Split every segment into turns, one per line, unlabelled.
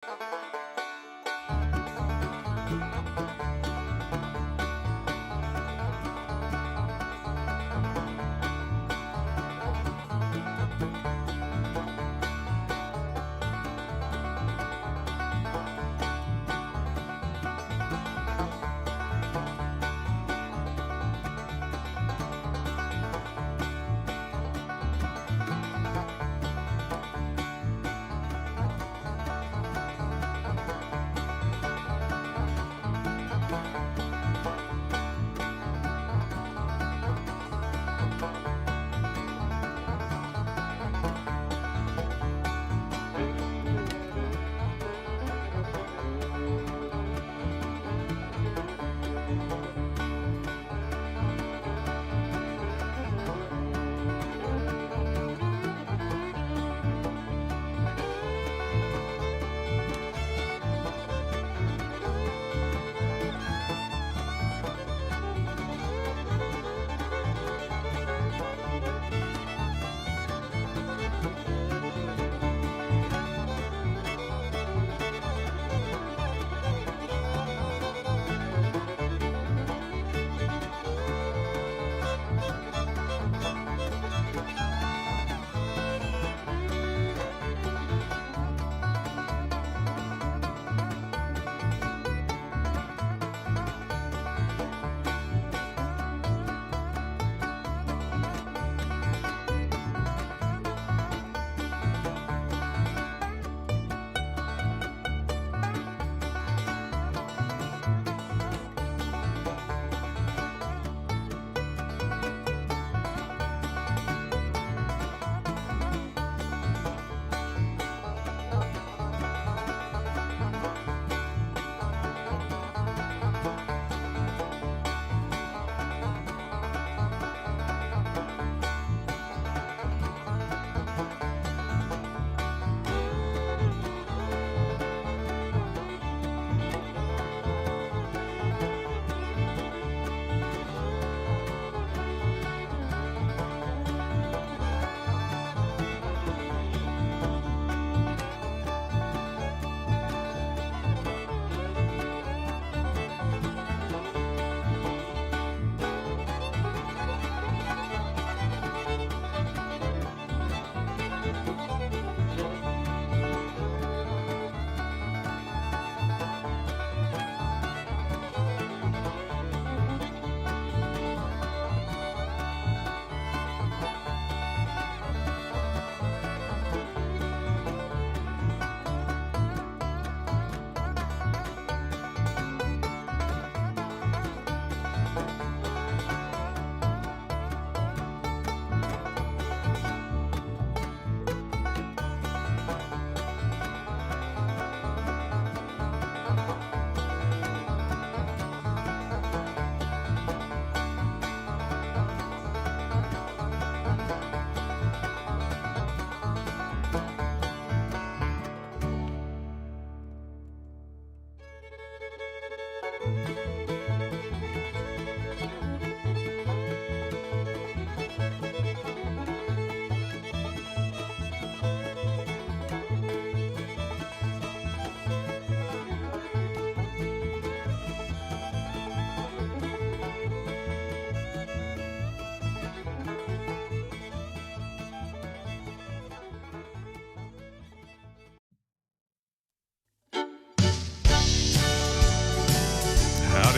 Howdy,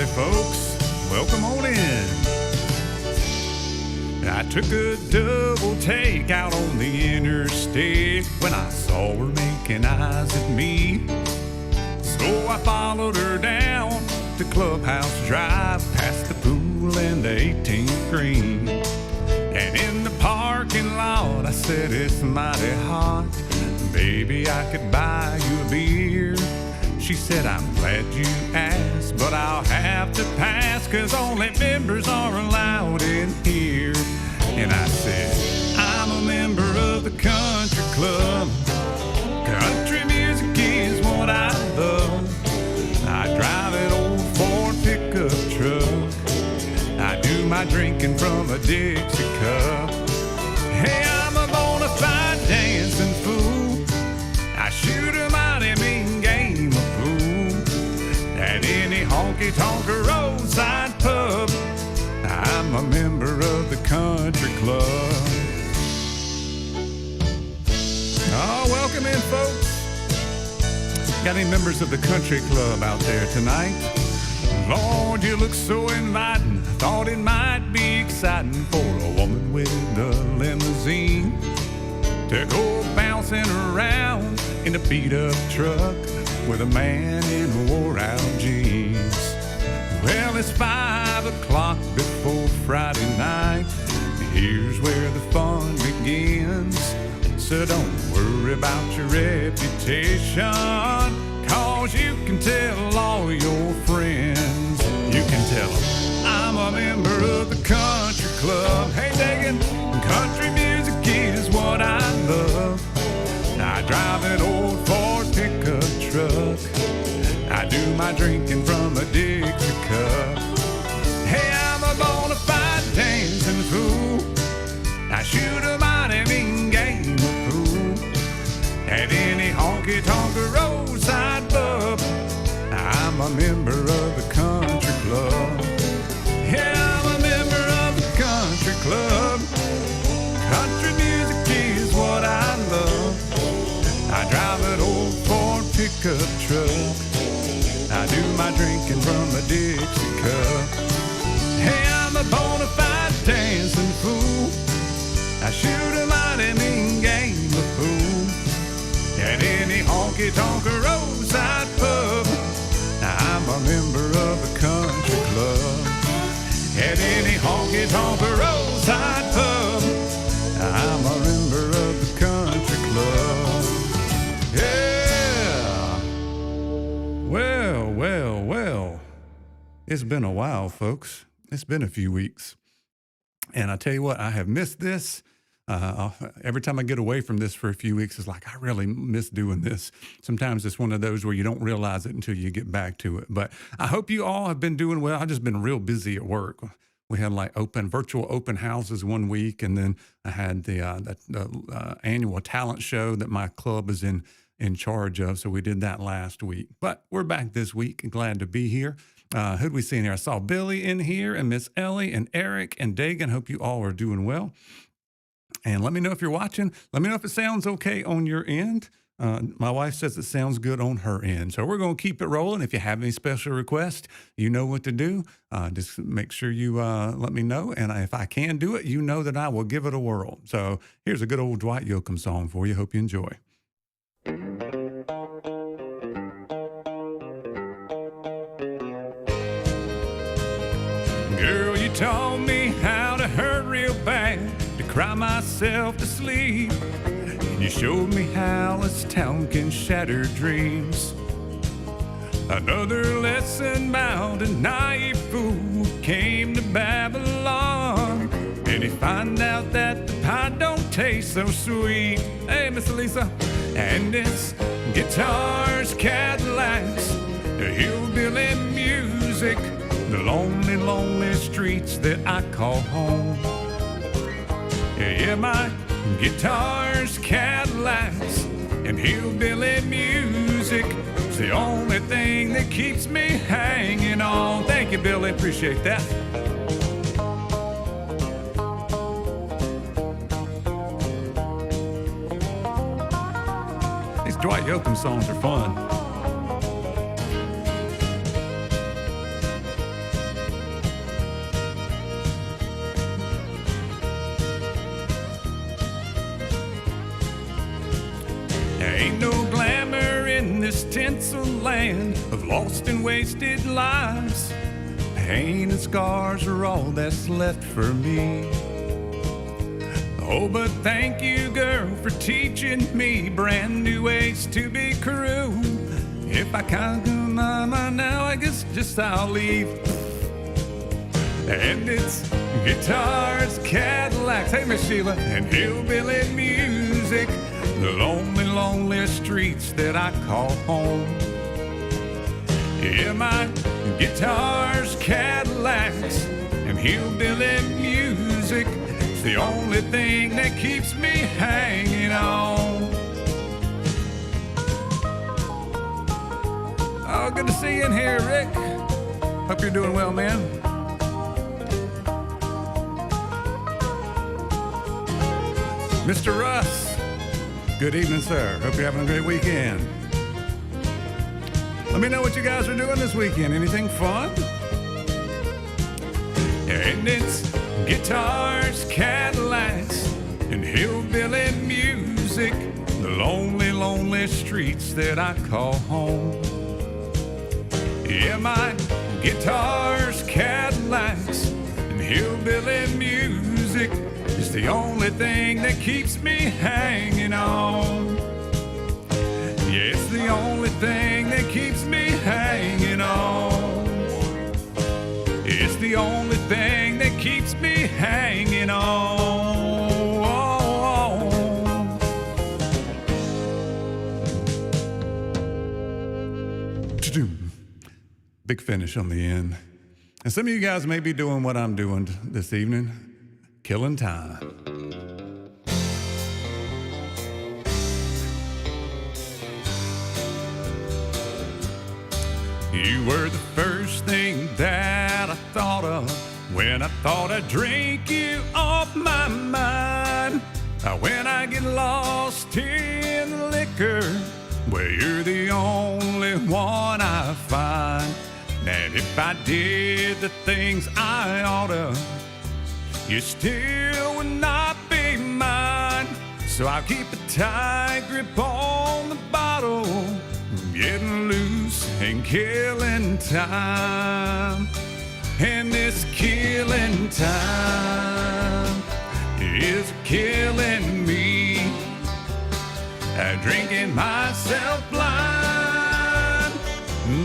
folks. Welcome on in. I took a double take out on the interstate when I saw her making eyes at me. So I followed her down to Clubhouse Drive, past the pool and the 18th green. And in the parking lot, I said, it's mighty hot. Baby, I could buy you a beer. She said, I'm glad you asked, but I'll have to pass, 'cause only members are allowed in here. And I said, I'm a member of the country club. Country music is what I love. I drive an old Ford pickup truck. I do my drinking from a Dixie cup. Hey, I'm a bona fide dancing fool. I shoot a mighty mean game honky-tonk roadside pub. I'm a member of the country club. Oh, welcome in, folks. Got any members of the country club out there tonight? Lord, you look so inviting. Thought it might be exciting for a woman with a limousine to go bouncing around in a beat-up truck with a man in wore-out jeans. Well, it's 5 o'clock before Friday night. Here's where the fun begins. So don't worry about your reputation, 'cause you can tell all your friends. You can tell them, I'm a member of the country club. Hey, Megan, country music is what I love. I drive an old Ford pickup truck. I do my drinking from a Dixie cup. Hey, I'm a bona fide dancing fool. I shoot a mighty mean game of pool at any honky-tonk roadside pub. I'm a member of the country club. Yeah, I'm a member of the country club. Country music is what I love. I drive an old Ford pickup truck. I do my drinking from a Dixie cup. Hey, I'm a bona fide dancing fool. I shoot a mighty mean game of pool at any honky-tonk roadside pub. I'm a member of the country club. At any honky-tonk roadside pub, I'm a member of the country club. Yeah. Well. It's been a while, folks. It's been a few weeks. And I tell you what, I have missed this. Every time I get away from this for a few weeks, it's like, I really miss doing this. Sometimes it's one of those where you don't realize it until you get back to it. But I hope you all have been doing well. I've just been real busy at work. We had like virtual open houses one week, and then I had the annual talent show that my club is in charge of. So we did that last week. But we're back this week. Glad to be here. Who'd we see in here? I saw Billy in here, and Miss Ellie, and Eric, and Dagan. Hope you all are doing well. And let me know if you're watching. Let me know if it sounds okay on your end. My wife says it sounds good on her end. So we're going to keep it rolling. If you have any special requests, you know what to do. Just make sure you let me know. And if I can do it, you know that I will give it a whirl. So here's a good old Dwight Yoakam song for you. Hope you enjoy. Girl, you taught me how to hurt real bad, to cry myself to sleep. And you showed me how this town can shatter dreams. Another lesson about a naive fool who came to Babylon. And he find out that the pie don't taste so sweet. Hey, Miss Lisa. And it's guitars, Cadillacs, hillbilly music, the lonely, lonely streets that I call home. Yeah, my guitars, Cadillacs, and hillbilly music is the only thing that keeps me hanging on. Thank you, Billy. Appreciate that. These Dwight Yoakam songs are fun. Ain't no glamour in this tinsel land of lost and wasted lives. Pain and scars are all that's left for me. Oh, but thank you, girl, for teaching me brand new ways to be cruel. If I can't do mama now, I guess just I'll leave. And it's guitars, Cadillacs, hey Miss Sheila, and hillbilly music, the lonely, lonely streets that I call home. Yeah, my guitars, Cadillacs, and hillbilly music, it's the only thing that keeps me hanging on. Oh, good to see you in here, Rick. Hope you're doing well, man. Mr. Russ, good evening, sir. Hope you're having a great weekend. Let me know what you guys are doing this weekend. Anything fun? And it's guitars, Cadillacs, and hillbilly music, the lonely, lonely streets that I call home. Yeah, my guitars, Cadillacs, and hillbilly music is the only thing that keeps me hanging on. Yeah, it's the only thing that keeps me hanging on. It's the only thing that keeps me hanging on. Big finish on the end. And some of you guys may be doing what I'm doing this evening, killing time. You were the first thing that I thought of when I thought I'd drink you off my mind. When I get lost in the liquor, well, you're the only one I find. And if I did the things I oughta, you still would not be mine. So I'll keep a tight grip on the bottle, getting loose and killing time. And this killing time is killing me. Drinking myself blind,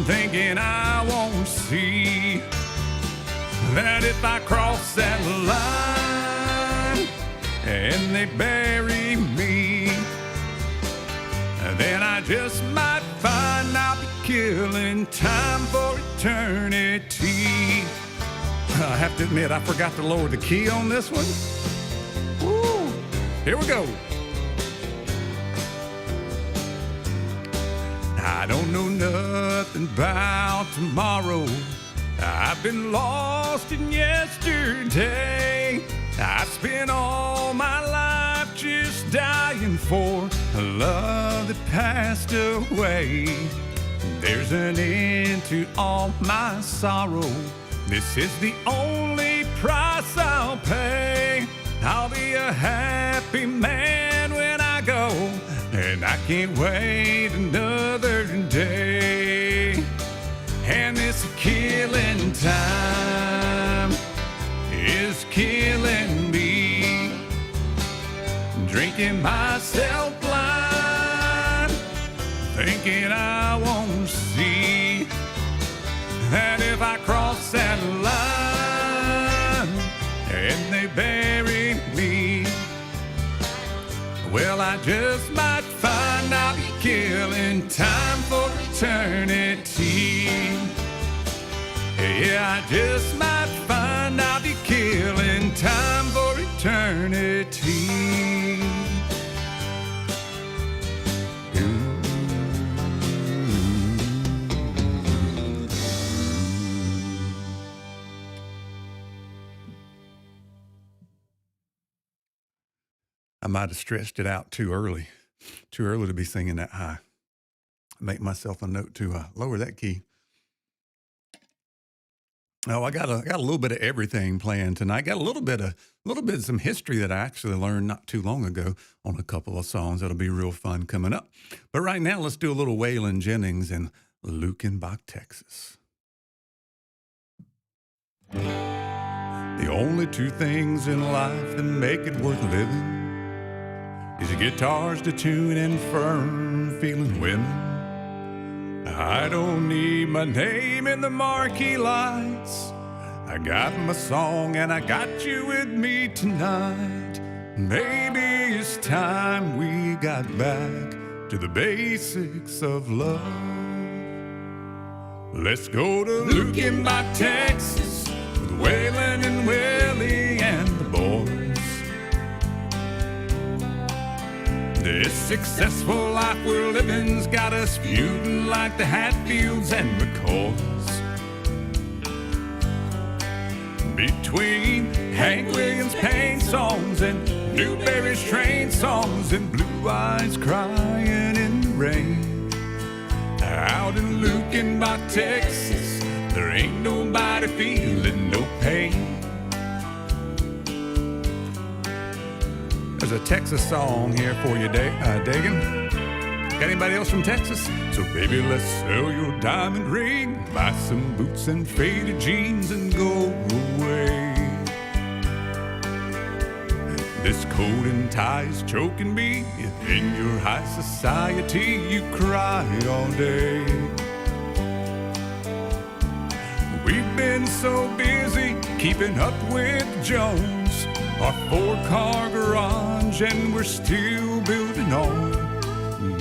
thinking I won't see that if I cross that line and they bury me, then I just might find I'll be killing time for eternity. I have to admit, I forgot to lower the key on this one. Woo! Here we go. I don't know nothing about tomorrow. I've been lost in yesterday. I spent all my life just dying for a love that passed away. There's an end to all my sorrow. This is the only price I'll pay. I'll be a happy man when I go, and I can't wait another day. And this killing time is killing me. Drinking myself blind, thinking I won't see that if I cross that line and they bury me, well, I just might find I'll be killing time for eternity. Yeah, I just might find I'll be killing time for eternity. I might have stretched it out too early to be singing that high. Make myself a note to lower that key. Oh, I got a little bit of everything playing tonight. Got a little bit of some history that I actually learned not too long ago on a couple of songs. That'll be real fun coming up. But right now, let's do a little Waylon Jennings in Lukenbach, Texas. The only two things in life that make it worth living is guitars to tune and firm feeling women. I don't need my name in the marquee lights. I got my song and I got you with me tonight. Maybe it's time we got back to the basics of love. Let's go to Lukenbach, Texas, with Waylon and Willie and the boys. This successful life we're living's got us feuding like the Hatfields and McCoys. Between Hank Williams pain songs and Newberry's train songs and Blue Eyes crying in the rain. Out in Lukenbach, Texas, there ain't nobody feeling no pain. There's a Texas song here for you, Dagan. Got anybody else from Texas? So baby, let's sell your diamond ring, buy some boots and faded jeans and go away. This coat and tie is choking me. In your high society, you cry all day. We've been so busy keeping up with Jones, our 4-car garage, and we're still building on.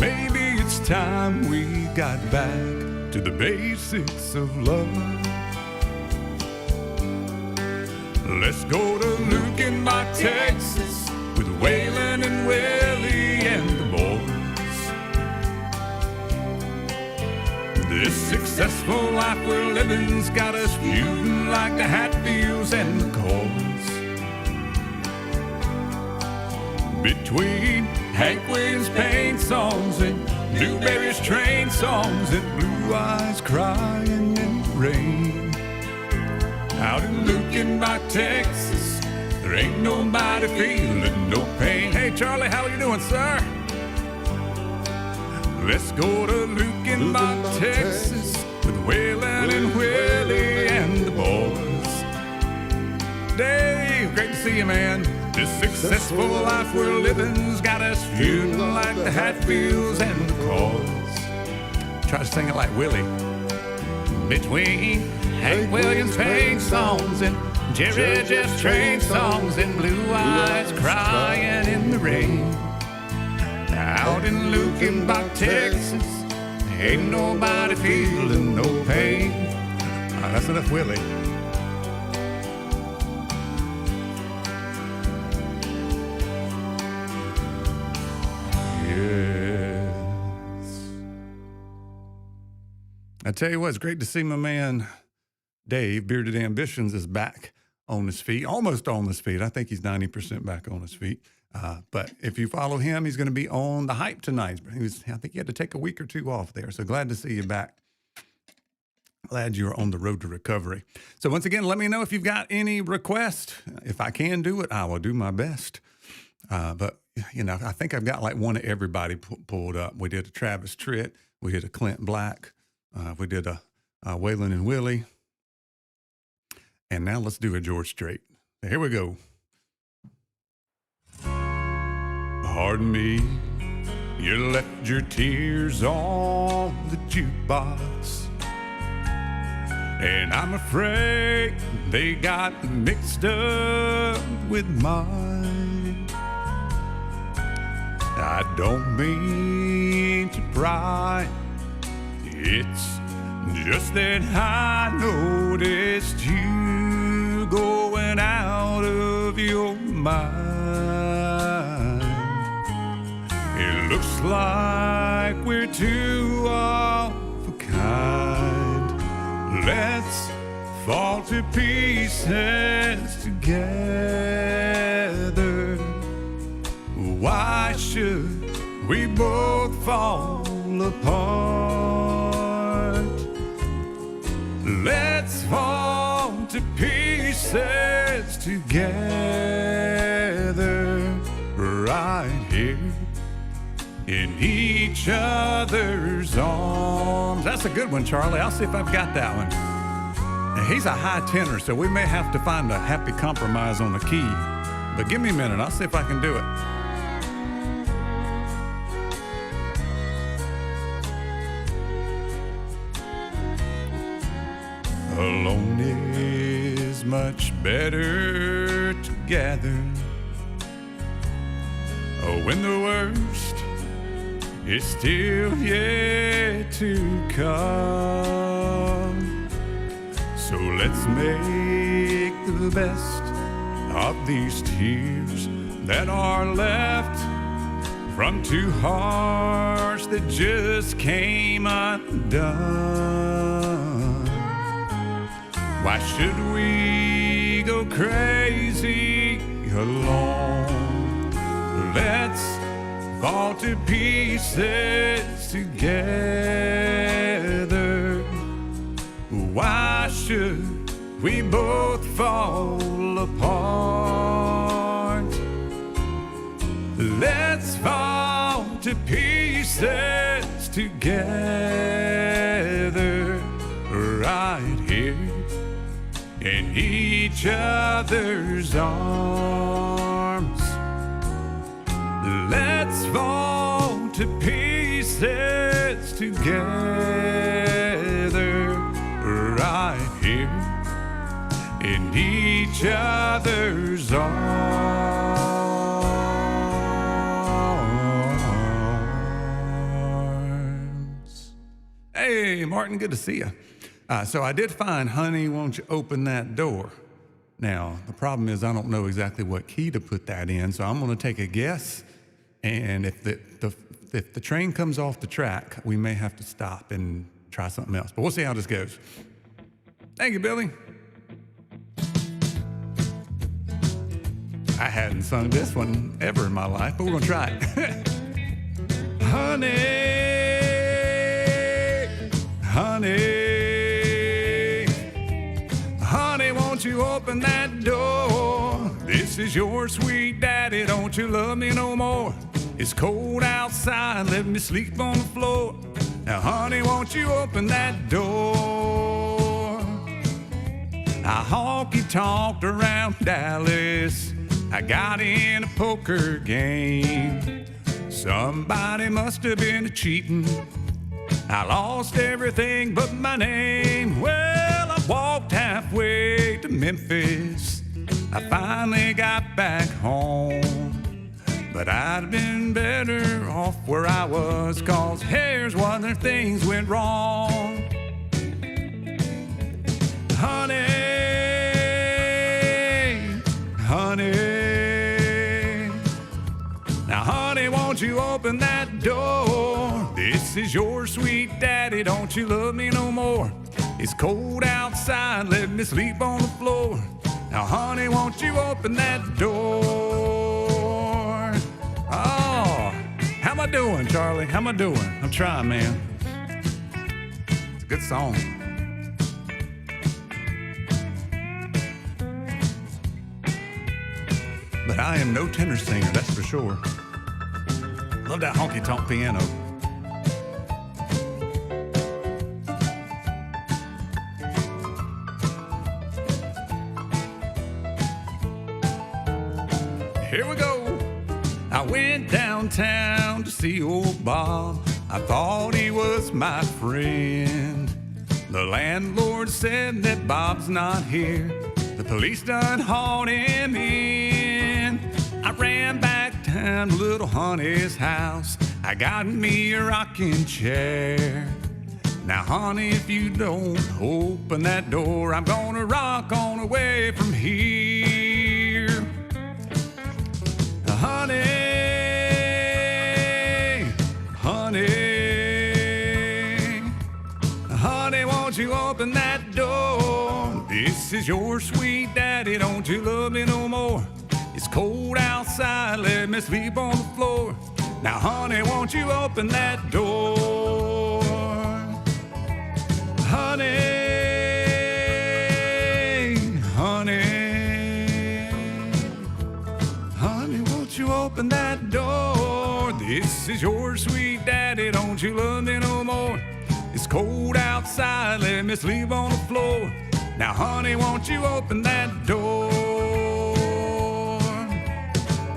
Maybe it's time we got back to the basics of love. Let's go to Lukenbach, Texas, with Waylon and Willie and the boys. This successful life we're living's got us feuding like the Hatfields and the Coys. Between Hank Williams pain songs and Newberry's train songs and Blue Eyes crying in the rain. Out in Lukenbach, Texas, there ain't nobody feeling no pain. Hey Charlie, how you doing, sir? Let's go to Lukenbach, Texas, with Waylon and Willie and the boys. Dave, great to see you, man. This successful life we're living's got us feuding like the Hatfields and the Coys. Try to sing it like Willie. Between Hank Williams pain songs and Jerry Jeff's train songs and Blue Eyes crying in the rain. Out in Lukenbach, Texas, ain't nobody feeling no pain. That's enough Willie. I tell you what, it's great to see my man Dave, Bearded Ambitions, is back on his feet, almost on his feet. I think he's 90% back on his feet. But if you follow him, he's going to be on the hype tonight. I think he had to take a week or two off there. So glad to see you back. Glad you're on the road to recovery. So once again, let me know if you've got any requests. If I can do it, I will do my best. But, you know, I think I've got like one of everybody pulled up. We did a Travis Tritt. We did a Clint Black. We did a Waylon and Willie. And now let's do a George Strait. Here we go. Pardon me, you left your tears on the jukebox, and I'm afraid they got mixed up with mine. I don't mean to pry, it's just that I noticed you going out of your mind. It looks like we're two of a kind. Let's fall to pieces together. Why should we both fall apart? Let's fall to pieces together right here in each other's arms. That's a good one, Charlie. I'll see if I've got that one. Now, he's a high tenor, so we may have to find a happy compromise on the key. But give me a minute. I'll see if I can do it. Alone is much better together. Oh, when the worst is still yet to come. So let's make the best of these tears that are left from two hearts that just came undone. Why should we go crazy alone. Let's fall to pieces together. Why should we both fall apart? Let's fall to pieces together, right here in each other's arms. Let's fall to pieces together, right here in each other's arms. Hey, Martin, good to see you. So I did find Honey, Won't You Open That Door. Now, the problem is I don't know exactly what key to put that in, so I'm going to take a guess. And if the train comes off the track, we may have to stop and try something else. But we'll see how this goes. Thank you, Billy. I hadn't sung this one ever in my life, but we're going to try it. Honey, honey, honey, won't you open that door? This is your sweet daddy, don't you love me no more? It's cold outside, let me sleep on the floor. Now, honey, won't you open that door? I honky-tonked around Dallas. I got in a poker game. Somebody must have been cheating. I lost everything but my name. Well, I walked halfway to Memphis. I finally got back home. But I'd have been better off where I was, 'cause here's where things went wrong. Honey, honey, now honey, won't you open that door? This is your sweet daddy, don't you love me no more? It's cold outside, let me sleep on the floor. Now honey, won't you open that door? Oh, how am I doing, Charlie? How am I doing? I'm trying, man. It's a good song. But I am no tenor singer, that's for sure. Love that honky-tonk piano. Here we go. I went downtown to see old Bob. I thought he was my friend. The landlord said that Bob's not here. The police done hauled him in. I ran back down to little Honey's house. I got me a rocking chair. Now, honey, if you don't open that door, I'm gonna rock on away from here. Honey, honey, honey, won't you open that door? This is your sweet daddy, don't you love me no more? It's cold outside, let me sleep on the floor. Now, honey, won't you open that door? Honey, honey, honey, won't you open that door? This is your sweet daddy, don't you love me no more? It's cold outside, let me sleep on the floor. Now, honey, won't you open that door?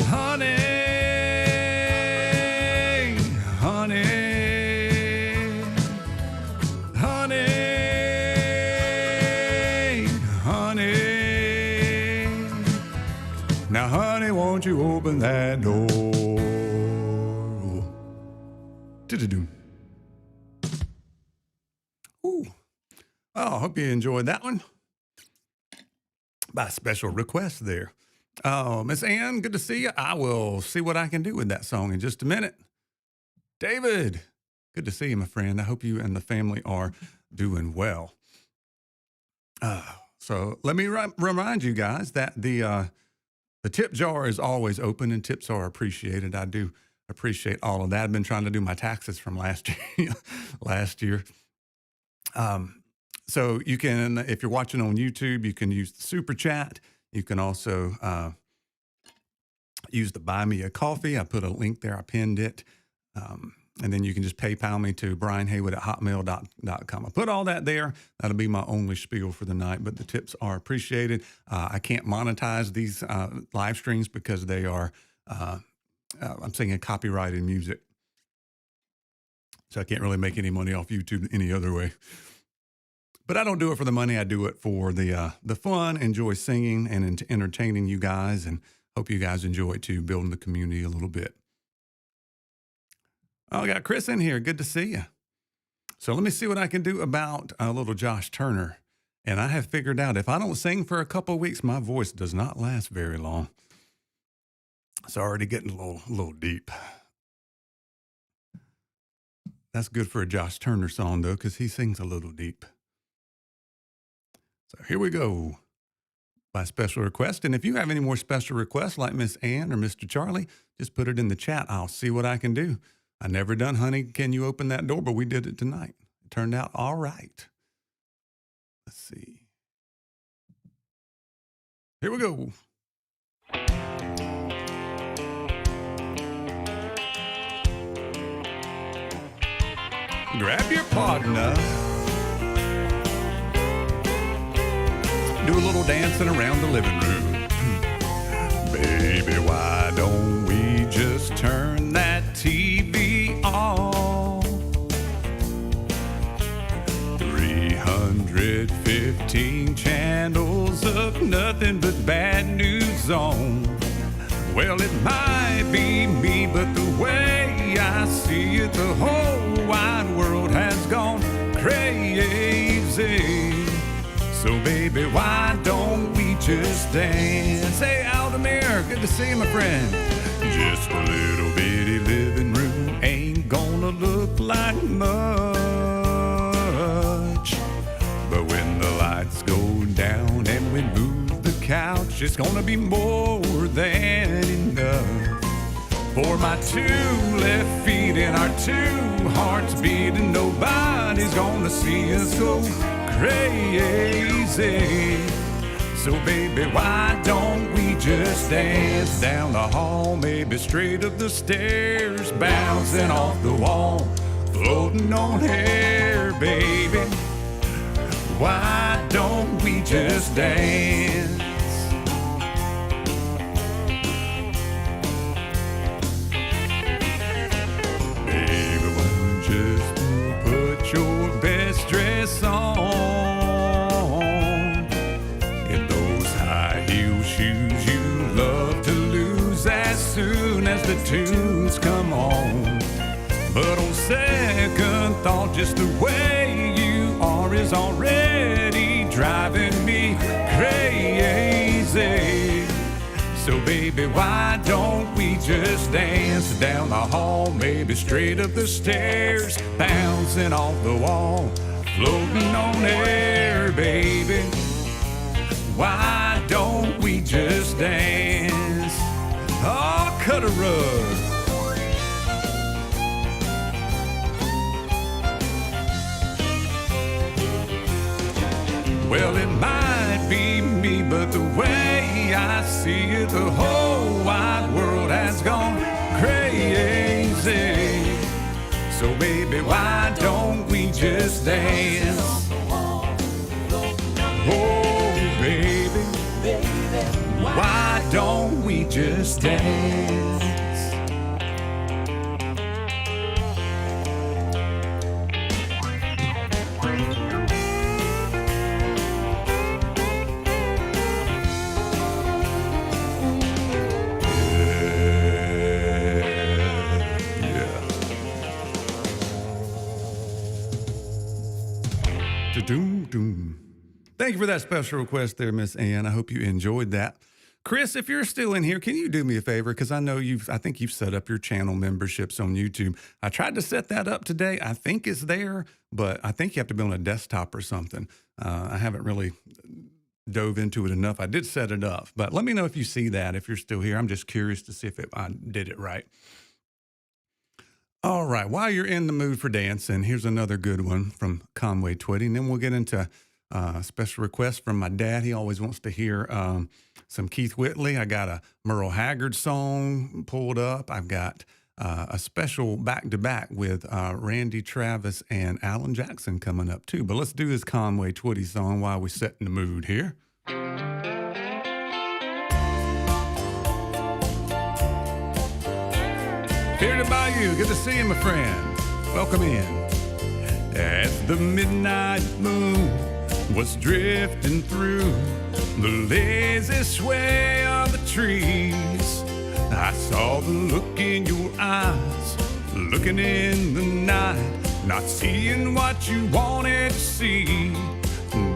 Honey, honey, honey, honey. Now, honey, won't you open that door? Do-do-do. Ooh. Oh, I hope you enjoyed that one. By special request there. Miss Ann, good to see you. I will see what I can do with that song in just a minute. David, good to see you, my friend. I hope you and the family are doing well. So let me remind you guys that the tip jar is always open and tips are appreciated. I do appreciate all of that. I've been trying to do my taxes from last year. last year. Um, so you can, if you're watching on YouTube, you can use the super chat. You can also use the buy me a coffee. I put a link there. I pinned it. And then you can just PayPal me to brianhaywood@hotmail.com. I put all that there. That'll be my only spiel for the night, but the tips are appreciated. I can't monetize these live streams because they are, I'm singing copyrighted music. So I can't really make any money off YouTube any other way. But I don't do it for the money. I do it for the fun, enjoy singing and entertaining you guys, and hope you guys enjoy it too, building the community a little bit. Oh, I got Chris in here. Good to see you. So let me see what I can do about a little Josh Turner. And I have figured out if I don't sing for a couple of weeks, my voice does not last very long. It's already getting a little deep. That's good for a Josh Turner song, though, because he sings a little deep. So here we go. By special request. And if you have any more special requests like Miss Ann or Mr. Charlie, just put it in the chat. I'll see what I can do. I never done, honey, can you open that door? But we did it tonight. It turned out all right. Let's see. Here we go. Grab your partner. Do a little dancing around the living room. Baby, why don't we just turn that TV off? 315 channels of nothing but bad news on. Well, it might be me, but the way I see it, the whole wide world has gone crazy. So baby, why don't we just dance? Hey, Aldemir, good to see you, my friend. Just a little bitty living room ain't gonna look like much. But when the lights go down and we move the couch, it's gonna be more than enough. For my two left feet and our two hearts beating, nobody's gonna see us go crazy. So baby, why don't we just dance down the hall, maybe straight up the stairs, bouncing off the wall, floating on air, baby. Why don't we just dance? Baby, why don't you just put your best dress on? Shoes you love to lose as soon as the tunes come on. But on second thought, just the way you are is already driving me crazy. So baby, why don't we just dance down the hall, maybe straight up the stairs, bouncing off the wall, floating on air, baby. Why don't we just dance? Oh, cut a rug. Well, it might be me, but the way I see it, the whole wide world has gone crazy. So baby, why don't we just dance? Oh, baby, why don't we just dance? Doom, doom. Thank you for that special request there, Miss Ann. I hope you enjoyed that. Chris, if you're still in here, can you do me a favor? Because I know I think you've set up your channel memberships on YouTube. I tried to set that up today. I think it's there, but I think you have to be on a desktop or something. I haven't really dove into it enough. I did set it up, but let me know if you see that, if you're still here. I'm just curious to see if I did it right. All right, while you're in the mood for dancing, here's another good one from Conway Twitty, and then we'll get into special requests from my dad. He always wants to hear some Keith Whitley. I got a Merle Haggard song pulled up. I've got a special back-to-back with Randy Travis and Alan Jackson coming up too. But let's do this Conway Twitty song while we set in the mood here. Here to Bayou, good to see you, my friend. Welcome in. As the midnight moon was drifting through the lazy sway of the trees, I saw the look in your eyes, looking in the night, not seeing what you wanted to see.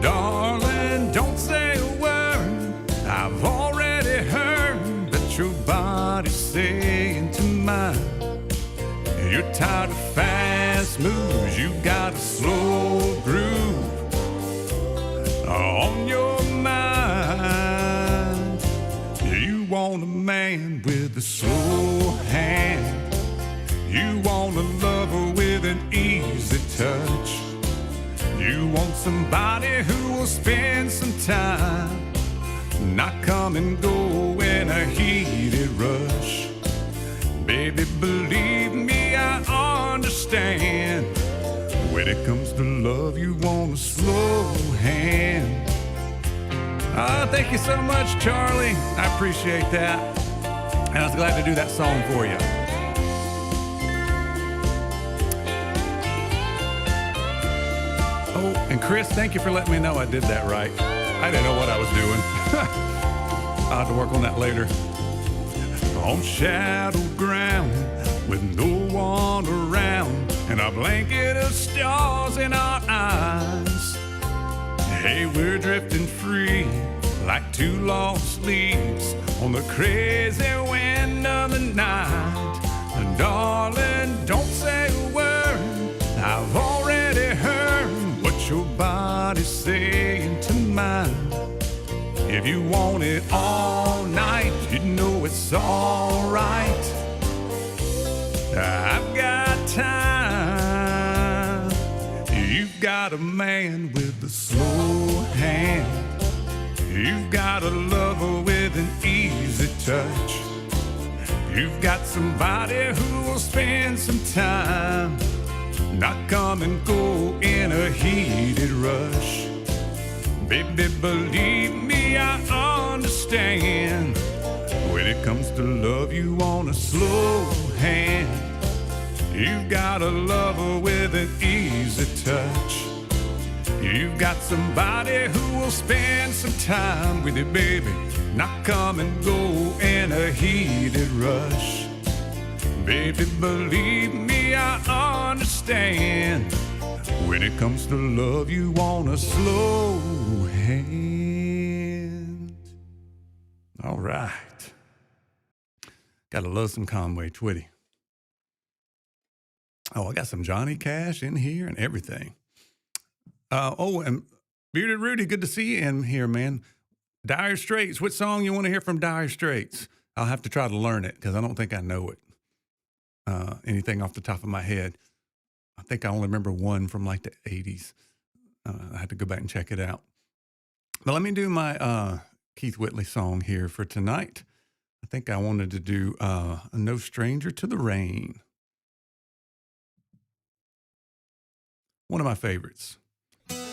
Darling, don't say a word, I've already heard that your body's saying to mine, you're tired of fast moves, you got a slow groove on your mind. You want a man with a slow hand, you want a lover with an easy touch, you want somebody who will spend some time, not come and go in a heated rush. Baby, believe me, I understand. When it comes to love, you want a slow hand. Oh, thank you so much, Charlie. I appreciate that. And I was glad to do that song for you. Oh, and Chris, thank you for letting me know I did that right. I didn't know what I was doing. I'll have to work on that later. On shadow ground with no one around and a blanket of stars in our eyes. Hey, we're drifting free like two lost leaves on the crazy wind of the night. And darling, don't say a word, I've already heard what your body's saying to mine. If you want it all night, you know it's all right. I've got time. You've got a man with a slow hand, you've got a lover with an easy touch, you've got somebody who will spend some time, not come and go in a heated rush. Baby, believe me, I understand. When it comes to love, you want a slow hand, you've got a lover with an easy touch, you've got somebody who will spend some time with you, baby, not come and go in a heated rush. Baby, believe me, I understand. When it comes to love, you want a slow hand. All right. Gotta love some Conway Twitty. Oh, I got some Johnny Cash in here and everything. And Bearded Rudy, good to see you in here, man. Dire Straits, what song you want to hear from Dire Straits? I'll have to try to learn it because I don't think I know it. Anything off the top of my head. I think I only remember one from like the 80s. I had to go back and check it out. But let me do my Keith Whitley song here for tonight. I think I wanted to do No Stranger to the Rain. One of my favorites.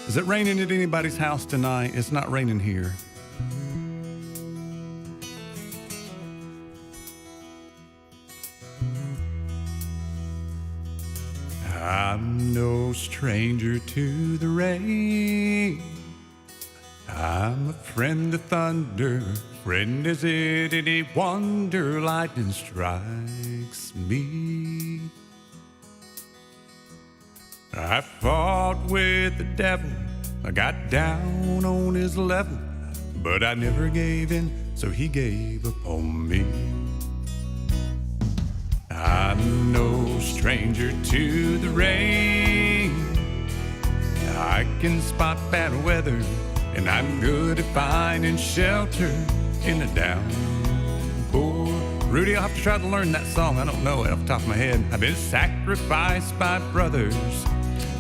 Is it raining at anybody's house tonight? It's not raining here. I'm no stranger to the rain. I'm a friend of thunder. Friend, is it any wonder lightning strikes me? I fought with the devil. I got down on his level, but I never gave in, so he gave up on me. I'm no stranger to the rain. I can spot bad weather and I'm good at finding shelter in the downpour. Rudy, I'll have to try to learn that song. I don't know it off the top of my head. I've been sacrificed by brothers,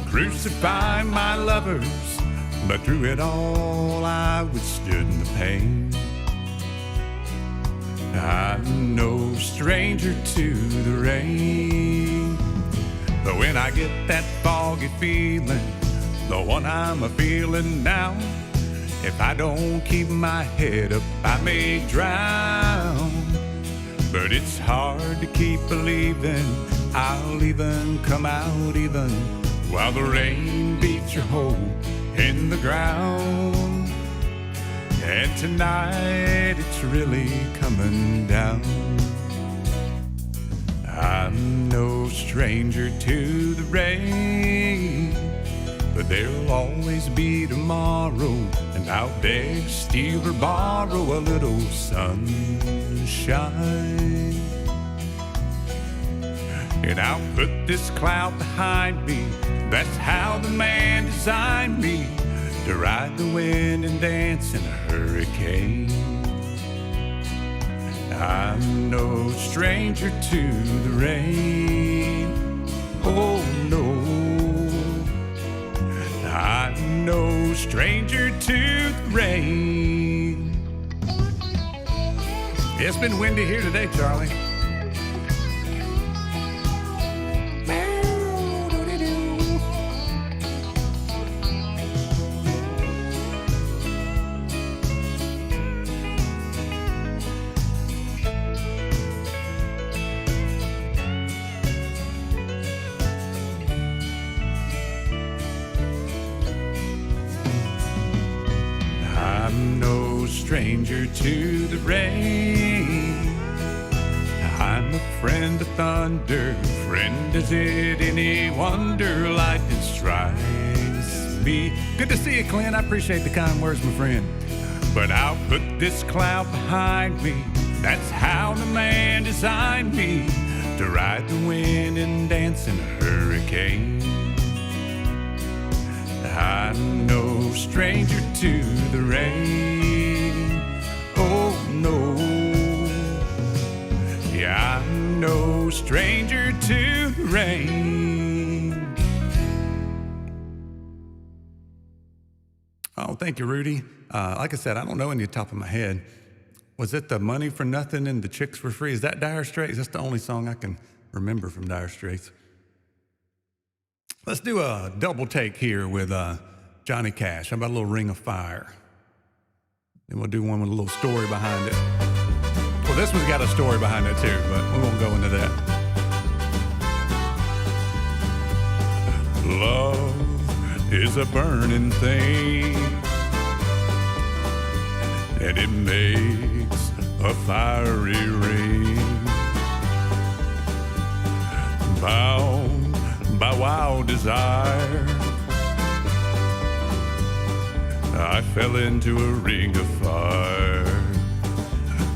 crucified my lovers, but through it all I withstood the pain. I'm no stranger to the rain, but when I get that foggy feeling, the one I'm a-feeling now, if I don't keep my head up, I may drown. But it's hard to keep believing I'll even come out even while the rain beats your hole in the ground. And tonight it's really coming down. I'm no stranger to the rain, but there'll always be tomorrow, and I'll beg, steal, or borrow a little sunshine. And I'll put this cloud behind me, that's how the man designed me, to ride the wind and dance in a hurricane. I'm no stranger to the rain, oh no. I'm no stranger to the rain. It's been windy here today, Charlie. I'm no stranger to the rain. I'm a friend of thunder. Friend, is it any wonder lightning strikes me? Good to see you, Clint. I appreciate the kind words, my friend. But I'll put this cloud behind me. That's how the man designed me, to ride the wind and dance in a hurricane. I'm no stranger to the rain, oh no. Yeah, I'm no stranger to the rain. Oh, thank you, Rudy. Like I said, I don't know any top of my head. Was it the Money for Nothing and the Chicks for Free? Is that Dire Straits? That's the only song I can remember from Dire Straits. Let's do a double take here with Johnny Cash. How about a little Ring of Fire? Then we'll do one with a little story behind it. Well, this one's got a story behind it too, but we won't go into that. Love is a burning thing, and it makes a fiery ring, bound by wild desire. I fell into a ring of fire.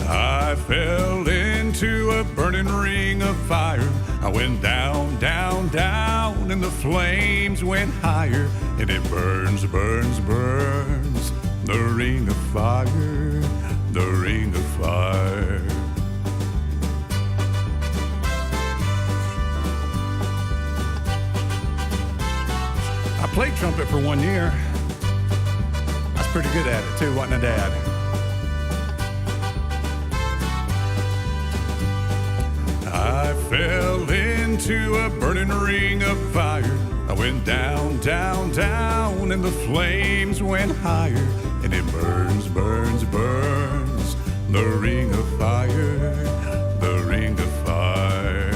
I fell into a burning ring of fire. I went down, down, down, and the flames went higher. And it burns, burns, burns, the ring of fire, the ring of fire. I played trumpet for 1 year. I was pretty good at it too, wasn't I, Dad? I fell into a burning ring of fire. I went down, down, down, and the flames went higher. And it burns, burns, burns, the ring of fire, the ring of fire.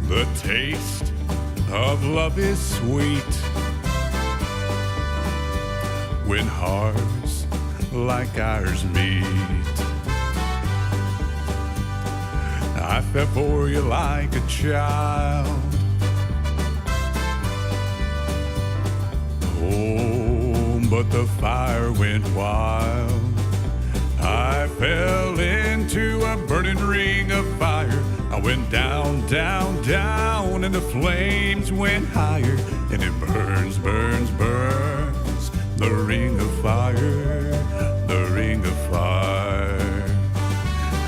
The taste of love is sweet when hearts like ours meet. I fell for you like a child. Oh, but the fire went wild. I fell into a burning ring of fire. I went down, down, down, and the flames went higher. And it burns, burns, burns, the the ring of fire, the ring of fire.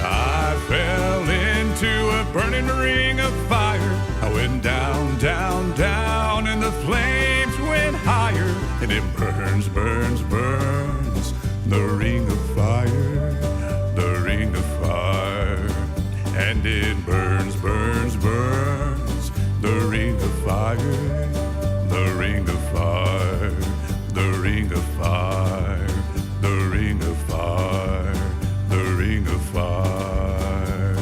I fell into a burning ring of fire. I went down, down, down, and the flames went higher. And it burns, burns, burns, the ring of fire, the ring of fire. And it burns, burns, burns, the ring of fire, the ring of fire, the ring of fire, the ring of fire, the ring of fire.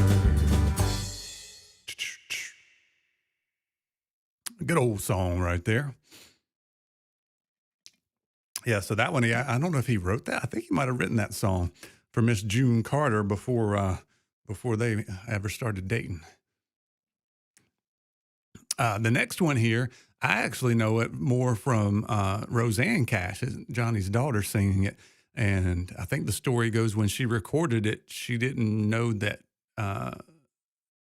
Good old song right there. Yeah, so that one, I don't know if he wrote that. I think he might have written that song for Miss June Carter before they ever started dating. The next one here, I actually know it more from Roseanne Cash, Johnny's daughter, singing it. And I think the story goes when she recorded it, she didn't know that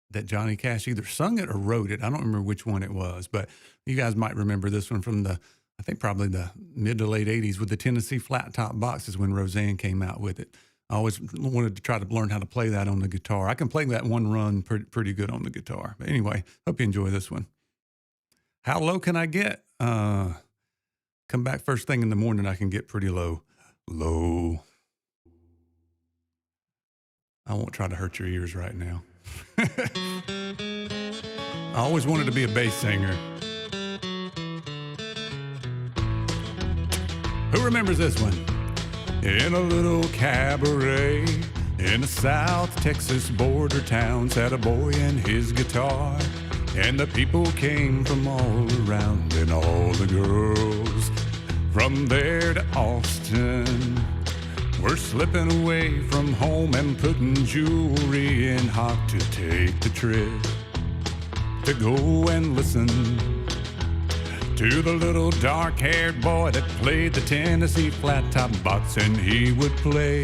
that Johnny Cash either sung it or wrote it. I don't remember which one it was, but you guys might remember this one from I think probably the mid to late 80s with the Tennessee flat top boxes when Roseanne came out with it. I always wanted to try to learn how to play that on the guitar. I can play that one run pretty good on the guitar. But anyway, hope you enjoy this one. How low can I get? Come back first thing in the morning, I can get pretty low. Low. I won't try to hurt your ears right now. I always wanted to be a bass singer. Who remembers this one? In a little cabaret in a South Texas border town sat a boy and his guitar, and the people came from all around, and all the girls from there to Austin were slipping away from home and putting jewelry in hot to take the trip to go and listen to the little dark-haired boy that played the Tennessee flat-top box, and he would play.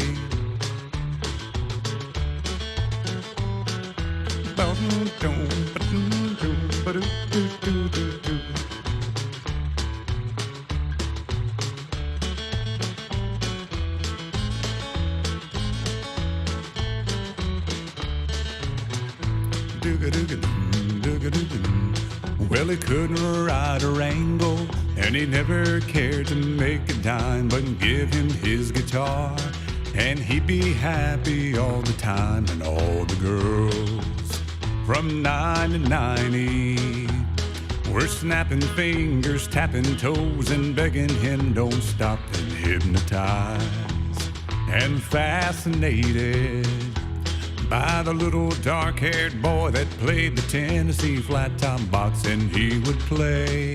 Well, he couldn't ride a wrangle, and he never cared to make a dime, but give him his guitar, and he'd be happy all the time. And all the girls from 9 to 90 were snapping fingers, tapping toes, and begging him don't stop, and hypnotized and fascinated by the little dark-haired boy that played the Tennessee flat-top box, and he would play.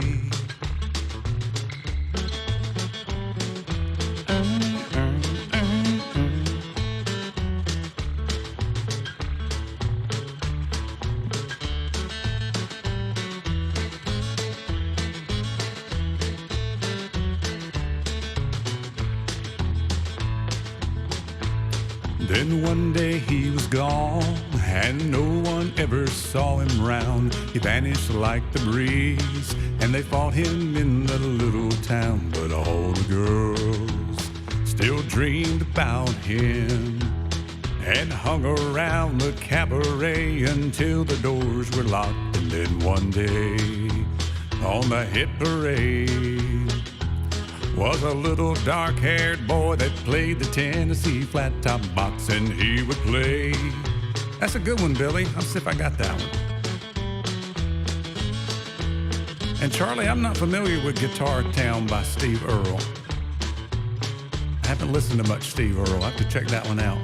Then one day he was gone, and no one ever saw him round. He vanished like the breeze, and they fought him in the little town. But all the girls still dreamed about him and hung around the cabaret until the doors were locked. And then one day on the hit parade was a little dark-haired boy that played the Tennessee flat-top box, and he would play. That's a good one, Billy. I'll see if I got that one. And Charlie, I'm not familiar with Guitar Town by Steve Earle. I haven't listened to much Steve Earle. I have to check that one out.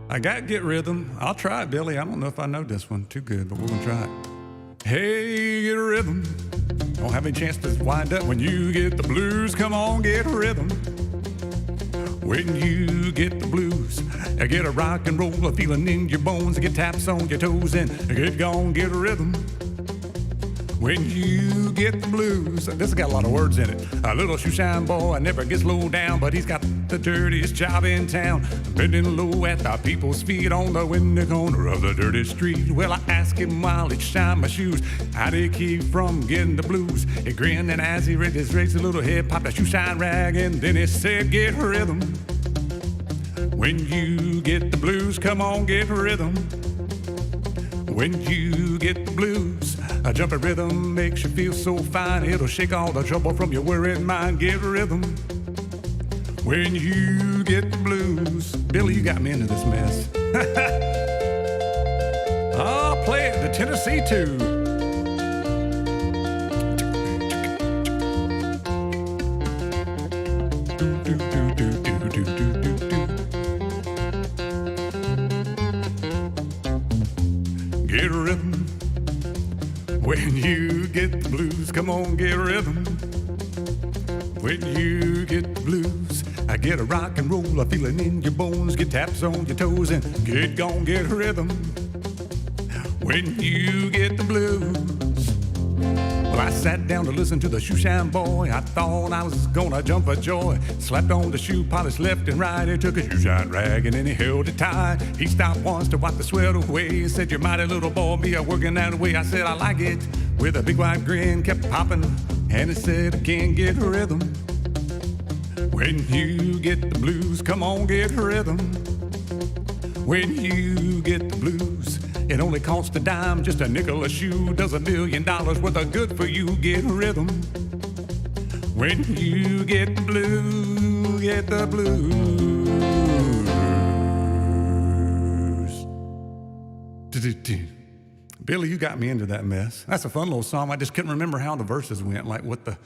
I got Get Rhythm. I'll try it, Billy. I don't know if I know this one too good, but we're going to try it. Hey, get a rhythm. Don't have any chance to wind up when you get the blues. Come on, get a rhythm. When you get the blues, get a rock and roll, a feeling in your bones, get taps on your toes, and get gone, get a rhythm. when you get the blues. This has got a lot of words in it. A little shoeshine boy never gets low down, but he's got the dirtiest job in town. Bending low at the people's feet on the windy corner of the dirty street. Well, I asked him while he'd shine my shoes, how did he keep from getting the blues? He grinned, and as he raised his little head, popped a shoeshine rag, and then he said, get rhythm. When you get the blues, come on, get rhythm. When you get the blues, a jumping rhythm makes you feel so fine. It'll shake all the trouble from your worried mind. Get rhythm. When you get the blues. Billy, you got me into this mess. I'll play it, the Tennessee tune. Get rhythm. When you get the blues, come on, get rhythm. When you get the blues, I get a rock and roll, a feeling in your bones, get taps on your toes, and get gone, get rhythm. When you get the blues. Well, I sat down to listen to the shoeshine boy. I thought I was gonna jump for joy. Slapped on the shoe polish left and right. He took a shoeshine rag and then he held it tight. He stopped once to wipe the sweat away. He said, "You mighty little boy, be a working that way." I said, "I like it." With a big wide grin, kept popping, and he said again, "Get rhythm. When you get the blues, come on, get rhythm. When you get the blues, it only costs a dime, just a nickel a shoe, does $1 million worth of good for you. Get rhythm. When you get the blues, get the blues." Billy, you got me into that mess. That's a fun little song. I just couldn't remember how the verses went. Like, did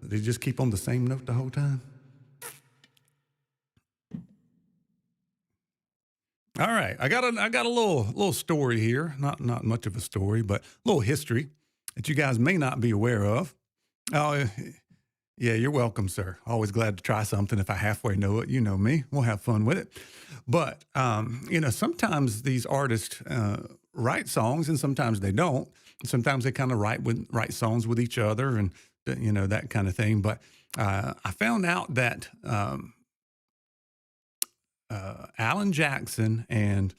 they just keep on the same note the whole time? All right, I got a little story here. Not much of a story, but a little history that you guys may not be aware of. Oh, yeah, you're welcome, sir. Always glad to try something. If I halfway know it, you know me. We'll have fun with it. But sometimes these artists write songs, and sometimes they don't. And sometimes they kind of write songs with each other, and that kind of thing. But I found out that Alan Jackson and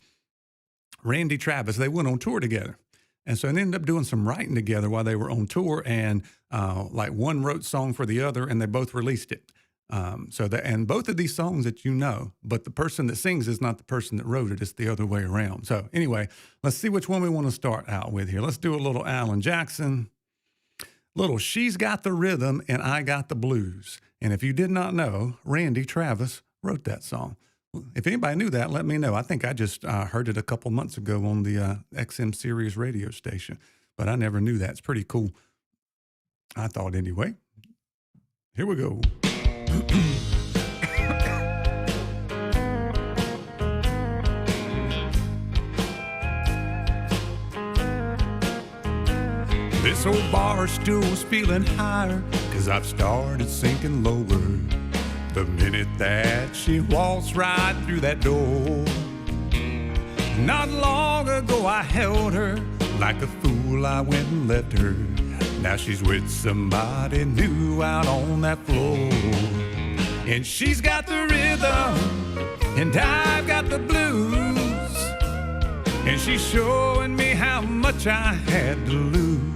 Randy Travis, they went on tour together. And so they ended up doing some writing together while they were on tour, and like one wrote song for the other, and they both released it. And both of these songs that but the person that sings is not the person that wrote it, it's the other way around. So anyway, let's see which one we want to start out with here. Let's do a little Alan Jackson, little She's Got the Rhythm and I Got the Blues. And if you did not know, Randy Travis wrote that song. If anybody knew that, let me know. I think I just heard it a couple months ago on the XM Sirius radio station, but I never knew that. It's pretty cool. I thought anyway. Here we go. This old bar stool's feeling higher, 'cause I've started sinking lower the minute that she walks right through that door. Not long ago I held her, like a fool I went and left her. Now she's with somebody new out on that floor. And she's got the rhythm, and I've got the blues. And she's showing me how much I had to lose.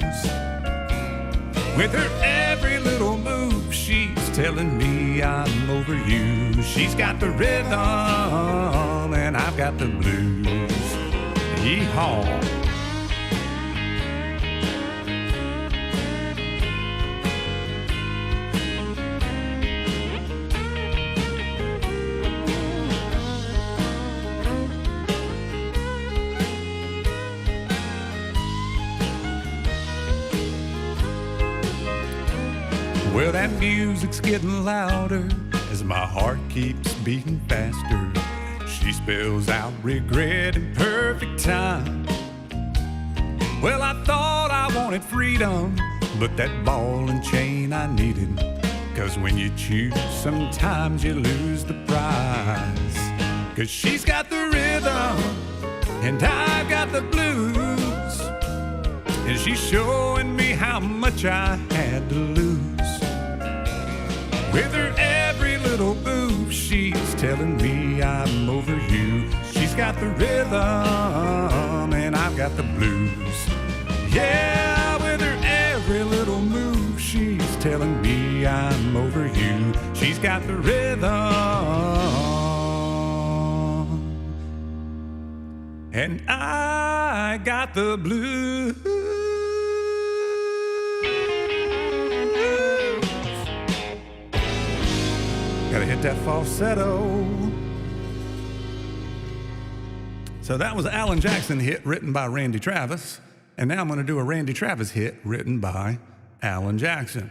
With her every little move, she's telling me I'm over you. She's got the rhythm, and I've got the blues. Yeehaw. Well, that music's getting louder as my heart keeps beating faster. She spells out regret in perfect time. Well, I thought I wanted freedom, but that ball and chain I needed. 'Cause when you choose, sometimes you lose the prize. 'Cause she's got the rhythm, and I've got the blues. and she's showing me how much I had to lose. With her every little move, she's telling me I'm over you. She's got the rhythm and I've got the blues. Yeah, with her every little move, she's telling me I'm over you. She's got the rhythm and I got the blues. Gotta hit that falsetto. So that was an Alan Jackson hit written by Randy Travis. And now I'm gonna do a Randy Travis hit written by Alan Jackson.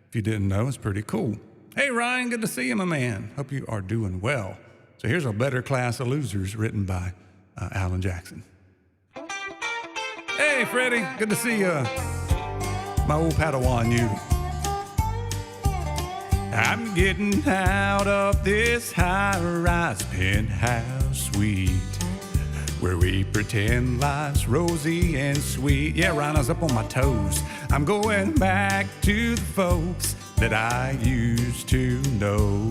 If you didn't know, it's pretty cool. Hey Ryan, good to see you, my man. Hope you are doing well. So here's a Better Class of Losers written by Alan Jackson. Hey Freddie, good to see you. My old Padawan, you. I'm getting out of this high-rise penthouse suite where we pretend life's rosy and sweet. Yeah, Ryan, I was up on my toes. I'm going back to the folks that I used to know,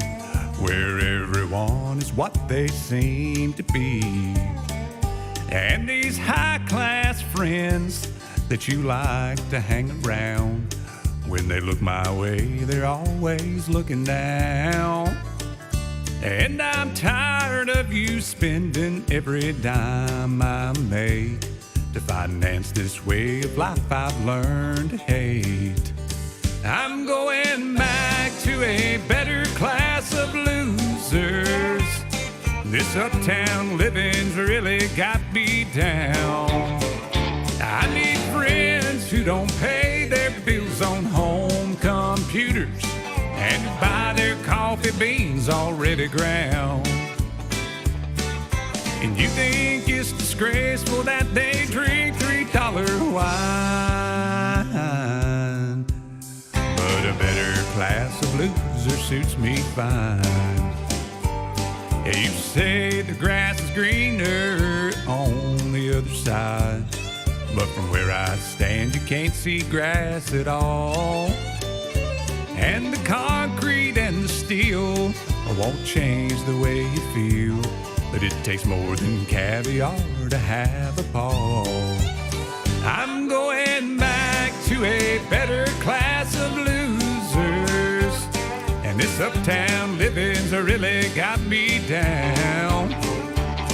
where everyone is what they seem to be. And these high-class friends that you like to hang around, when they look my way, they're always looking down. And I'm tired of you spending every dime I make to finance this way of life I've learned to hate. I'm going back to a better class of losers. This uptown living's really got me down. I need friends who don't pay their bills on home computers and buy their coffee beans already ground. And you think it's disgraceful that they drink $3 wine, but a better class of loser suits me fine. Yeah, you say the grass is greener on the other side, but from where I stand, you can't see grass at all. And the concrete and the steel won't change the way you feel, but it takes more than caviar to have a paw. I'm going back to a better class of losers, and this uptown living's really got me down.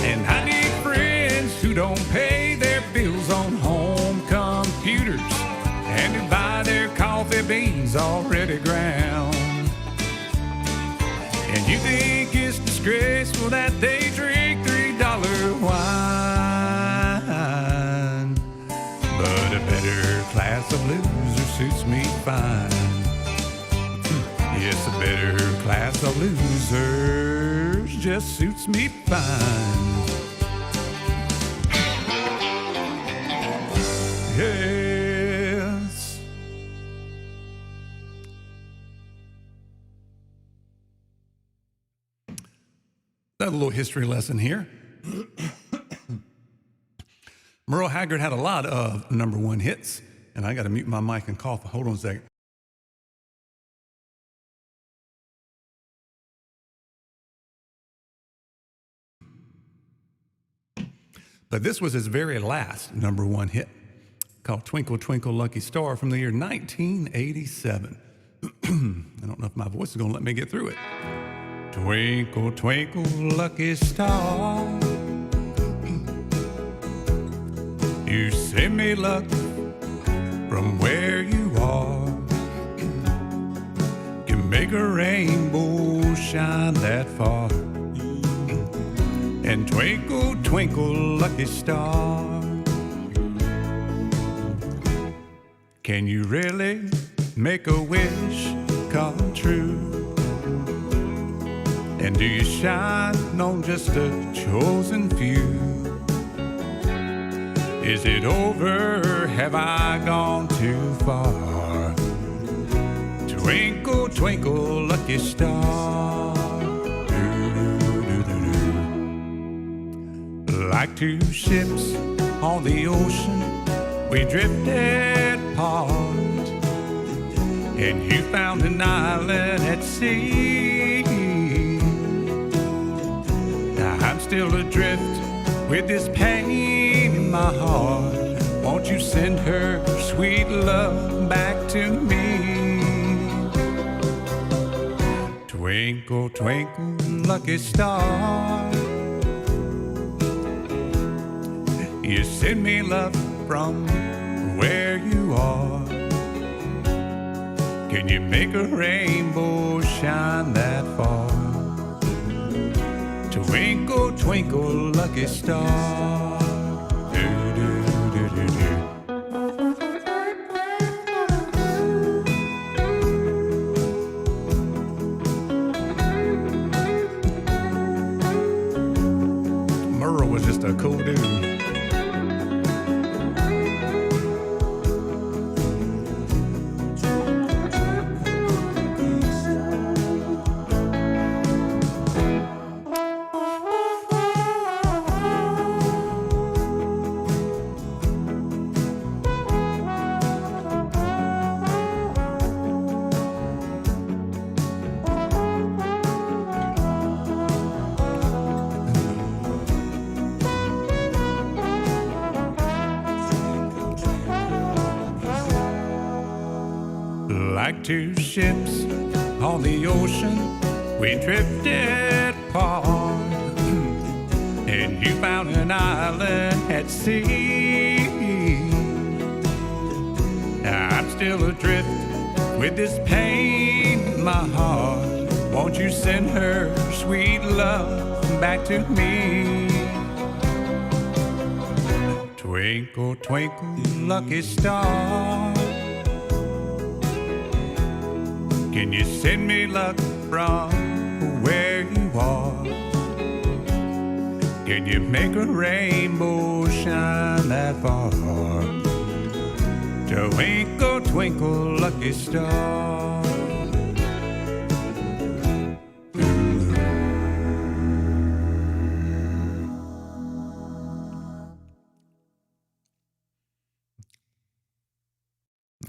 And I need friends who don't pay their bills on home computers and who buy their coffee beans already ground. And you think it's disgraceful that they drink $3 wine, but a better class of losers suits me fine. Yes, a better class of losers just suits me fine. Yes. Another little history lesson here. Merle Haggard had a lot of #1 hits, and I got to mute my mic and cough. Hold on a second. But this was his very last #1 hit, called Twinkle, Twinkle, Lucky Star, from the year 1987. I don't know if my voice is going to let me get through it. Twinkle, twinkle, lucky star, you send me luck from where you are. Can make a rainbow shine that far. And twinkle, twinkle, lucky star, can you really make a wish come true? And do you shine on just a chosen few? Is it over? Have I gone too far? Twinkle, twinkle, lucky star, like two ships on the ocean, we drifted apart, and you found an island at sea. Now I'm still adrift with this pain in my heart. Won't you send her sweet love back to me? Twinkle, twinkle, lucky star, you send me love from where you are. Can you make a rainbow shine that far? Twinkle, twinkle, lucky star. Do, do, do, do, do. Merle was just a cool dude. Like two ships on the ocean, we drifted apart, and you found an island at sea. I'm still adrift with this pain in my heart. Won't you send her sweet love back to me? Twinkle, twinkle, lucky star, can you send me luck from where you are? Can you make a rainbow shine that far? Twinkle, twinkle, lucky star.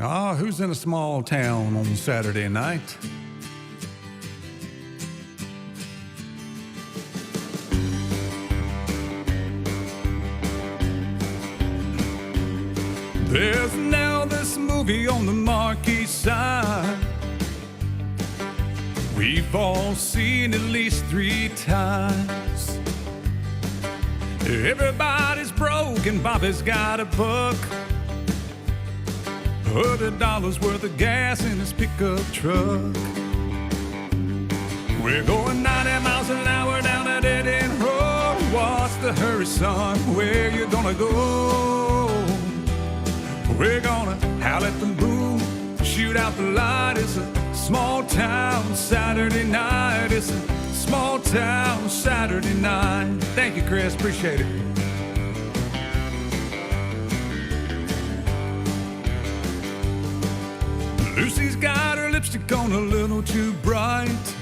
Ah, who's in a small town on Saturday night? There's now this movie on the marquee sign we've all seen at least 3 times. Everybody's broke and Bobby's got a buck, $100 worth of gas in his pickup truck. We're going 90 miles an hour down a dead-end road. What's the hurry, son? Where you gonna go? We're gonna howl at the moon, shoot out the light. It's a small town Saturday night. It's a small town Saturday night. Thank you, Chris. Appreciate it. Lucy's got her lipstick on a little too bright.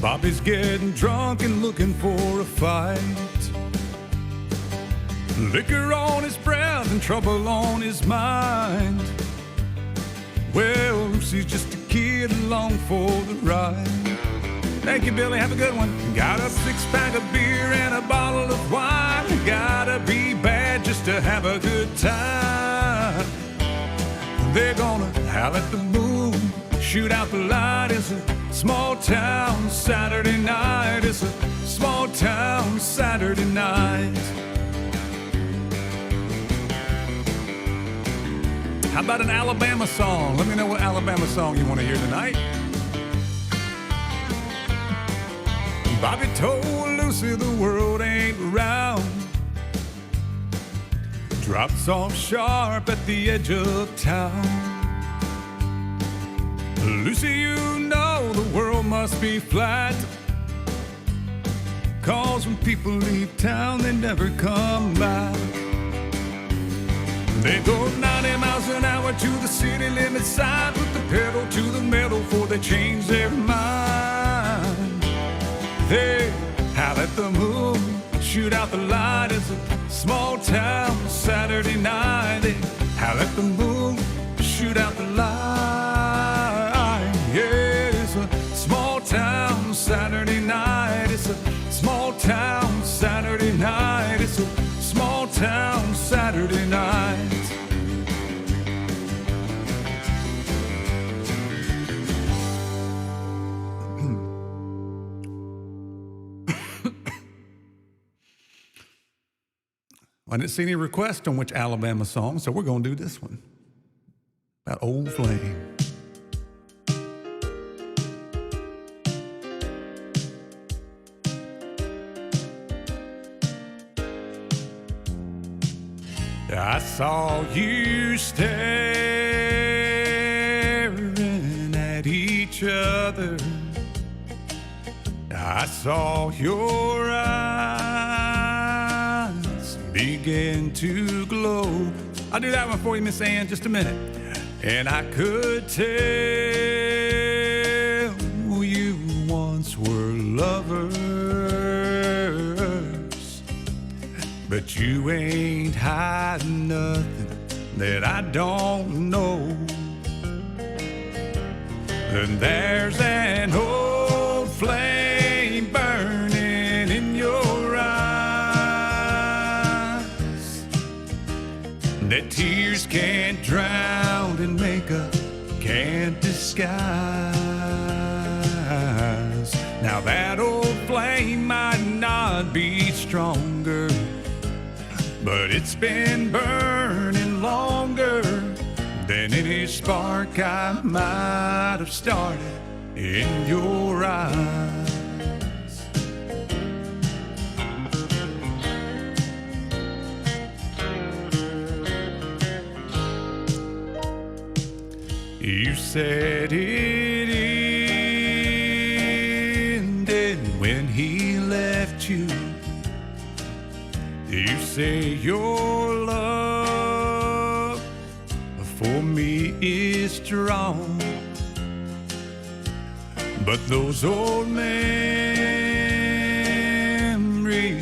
Bobby's getting drunk and looking for a fight. Liquor on his breath and trouble on his mind. Well, Lucy's just a kid along for the ride. Thank you, Billy. Have a good one. Got a 6-pack of beer and a bottle of wine. Gotta be bad just to have a good time. They're gonna howl at the moon, shoot out the light. It's a small town Saturday night. It's a small town Saturday night. How about an Alabama song? Let me know what Alabama song you want to hear tonight. Bobby told Lucy the world ain't round. Drops off sharp at the edge of town. Lucy, you know the world must be flat, 'cause when people leave town, they never come back. They go 90 miles an hour to the city limit sign, put the pedal to the metal before they change their mind. They howl at the moon, shoot out the light. It's a small town Saturday Saturday night. It's a small town Saturday night. It's a small town Saturday night. I didn't see any requests on which Alabama song, so we're going to do this one about Old Flame. I saw you staring at each other. I saw your eyes begin to glow. I'll do that one for you, Miss Ann, just a minute. And I could tell you once were lovers, but you ain't hiding nothing that I don't know. And there's an old flame burning in your eyes that tears can't drown and makeup can't disguise. Now that old flame might not be stronger, but it's been burning longer than any spark I might have started in your eyes. You said it ended when he left you. You say your love for me is strong, but those old memories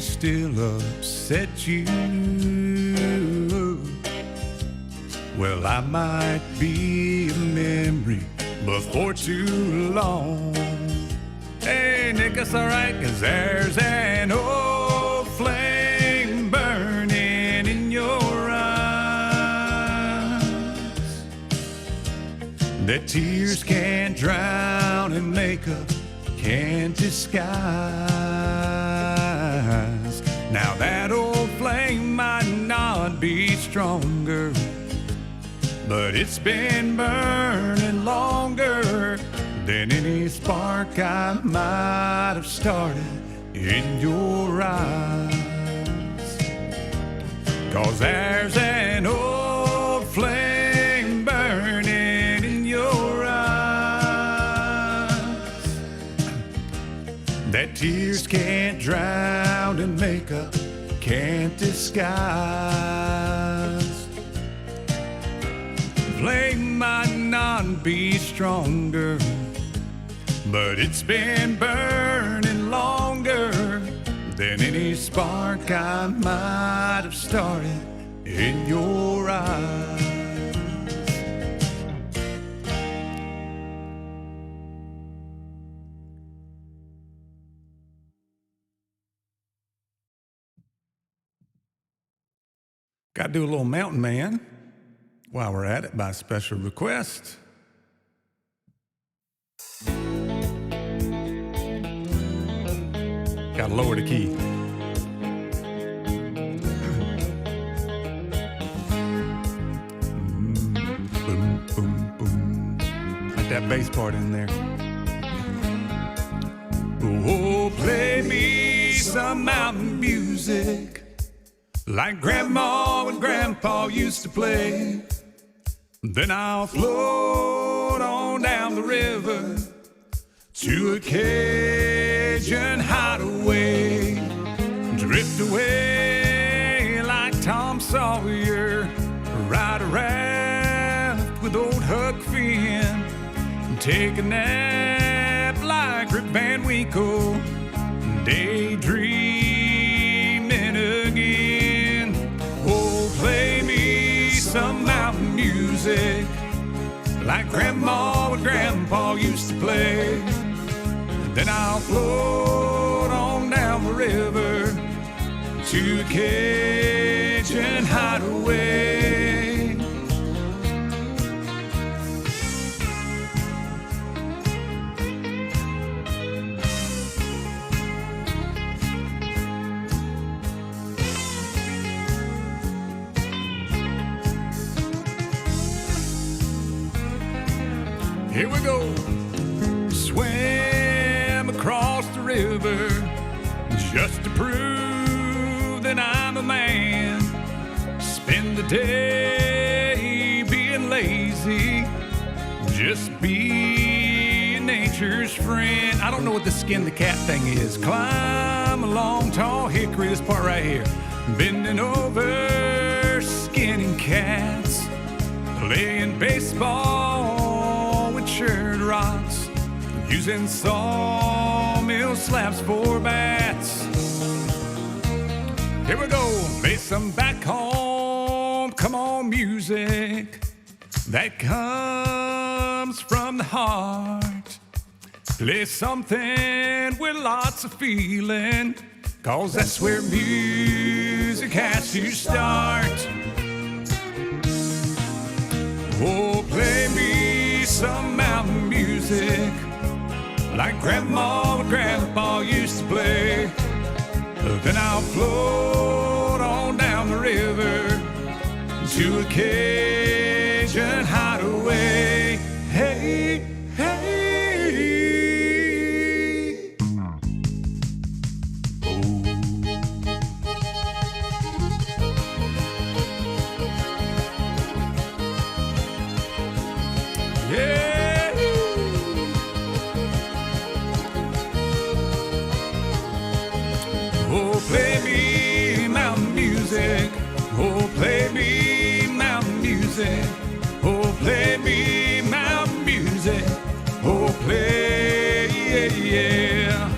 still upset you. Well, I might be a memory, but for too long. Hey, Nick, that's all right, 'cause there's an old flame burning in your eyes that tears can't drown and makeup can't disguise. Now that old flame might not be stronger, but it's been burning longer than any spark I might have started in your eyes. 'Cause there's an old flame burning in your eyes that tears can't drown and makeup can't disguise. Flame might not be stronger, but it's been burning longer than any spark I might have started in your eyes. Got to do a little Mountain Man while we're at it by special request. Gotta lower the key. Boom, boom, boom. Like that bass part in there. Oh, play me some mountain music like Grandma and Grandpa used to play. Then I'll float on down the river to a Cajun hideaway, drift away like Tom Sawyer, ride a raft with old Huck Finn, take a nap like Rip Van Winkle, daydreaming again. Oh, play me some mountain music like Grandma and Grandpa used to play. Then Then I'll float on down the river to a Cajun hideaway. Here we go. Swim across the river just to prove that I'm a man. Spend the day being lazy, just be nature's friend. I don't know what the skin the cat thing is. Climb a long tall hickory, this part right here. Bending over, skinning cats, playing baseball with churned rocks, using sawmill slabs for bats. Here we go, play some back home, come on music that comes from the heart. Play something with lots of feeling, 'cause that's where music has to start. Oh, play me some mountain music like Grandma and Grandpa used to play. Then I'll float on down the river to a Cajun hideaway. Hey, hey. Oh. Yeah. Oh, play me mountain music. Oh, play me mountain music. Oh, play me mountain music. Oh, play, yeah, yeah.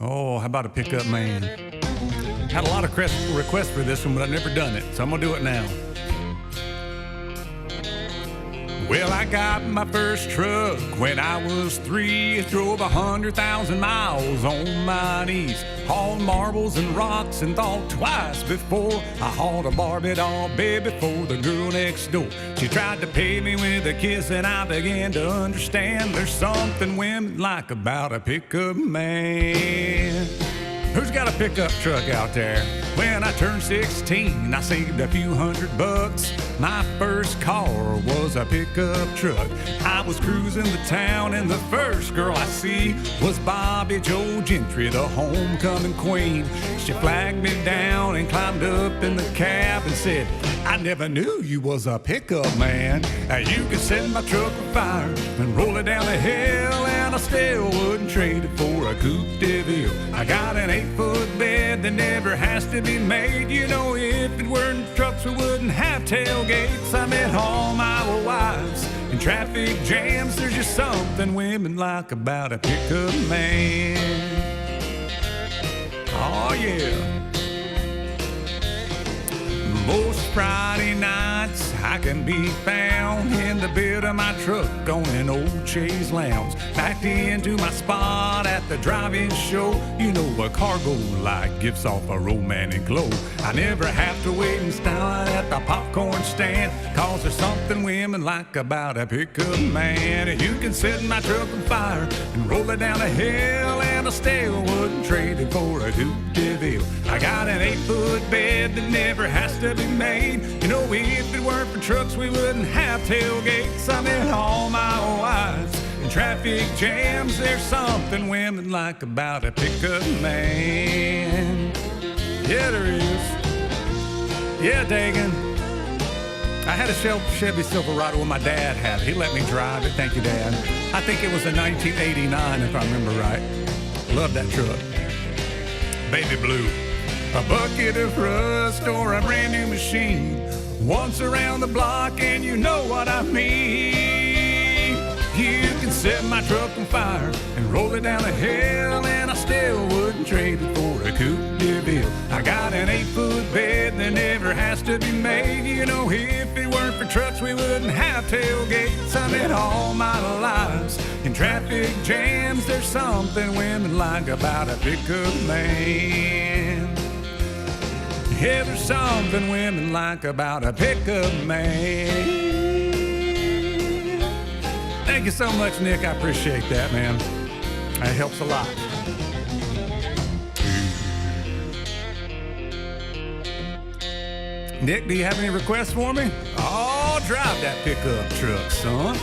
Oh, how about a pickup man? Had a lot of requests for this one, but I've never done it, so I'm gonna do it now. Well, I got my first truck when I was 3. Drove 100,000 miles on my knees, hauled marbles and rocks, and thought twice before I hauled a Barbie doll baby for the girl next door. She tried to pay me with a kiss, and I began to understand there's something women like about a pickup man. Who's got a pickup truck out there? When I turned 16, I saved a few $100. My first car was a pickup truck. I was cruising the town, and the first girl I see was Bobby Joe Gentry, the homecoming queen. She flagged me down and climbed up in the cab and said, I never knew you was a pickup man. You could set my truck on fire and roll it down the hill, and I still wouldn't trade it for a coupe de ville. I got an 8-foot bed that never has to be made. You know, if it weren't trucks, we wouldn't have tailgates. I met all my wives in traffic jams. There's just something women like about a pickup man. Oh, yeah. Most Friday nights I can be found in the bed of my truck on an old chaise lounge, backed into my spot at the drive-in show. You know, a cargo light gives off a romantic glow. I never have to wait in line at the popcorn stand, 'cause there's something women like about a pickup man. You can set my truck on fire and roll it down a hill, and I still wouldn't trade it for a coupe de ville. I got an 8-foot bed that never has to be made. You know, if it weren't for trucks, we wouldn't have tailgates. I met all my wives in traffic jams. There's something women like about a pickup man. Yeah, there is. Yeah, Dagan. I had a Chevy Silverado when my dad had it. He let me drive it. Thank you, Dad. I think it was a 1989, if I remember right. Love that truck. Baby blue. A bucket of rust or a brand new machine. Once around the block and you know what I mean. You can set my truck on fire and roll it down a hill, and I still wouldn't trade it for a coupe de ville. I got an 8-foot bed that never has to be made. You know, if it weren't for trucks, we wouldn't have tailgates. I met all my lives in traffic jams. There's something women like about a pickup man. Yeah, there's something women like about a pickup man. Thank you so much, Nick. I appreciate that, man. That helps a lot. Nick, do you have any requests for me? Oh, drive that pickup truck, son.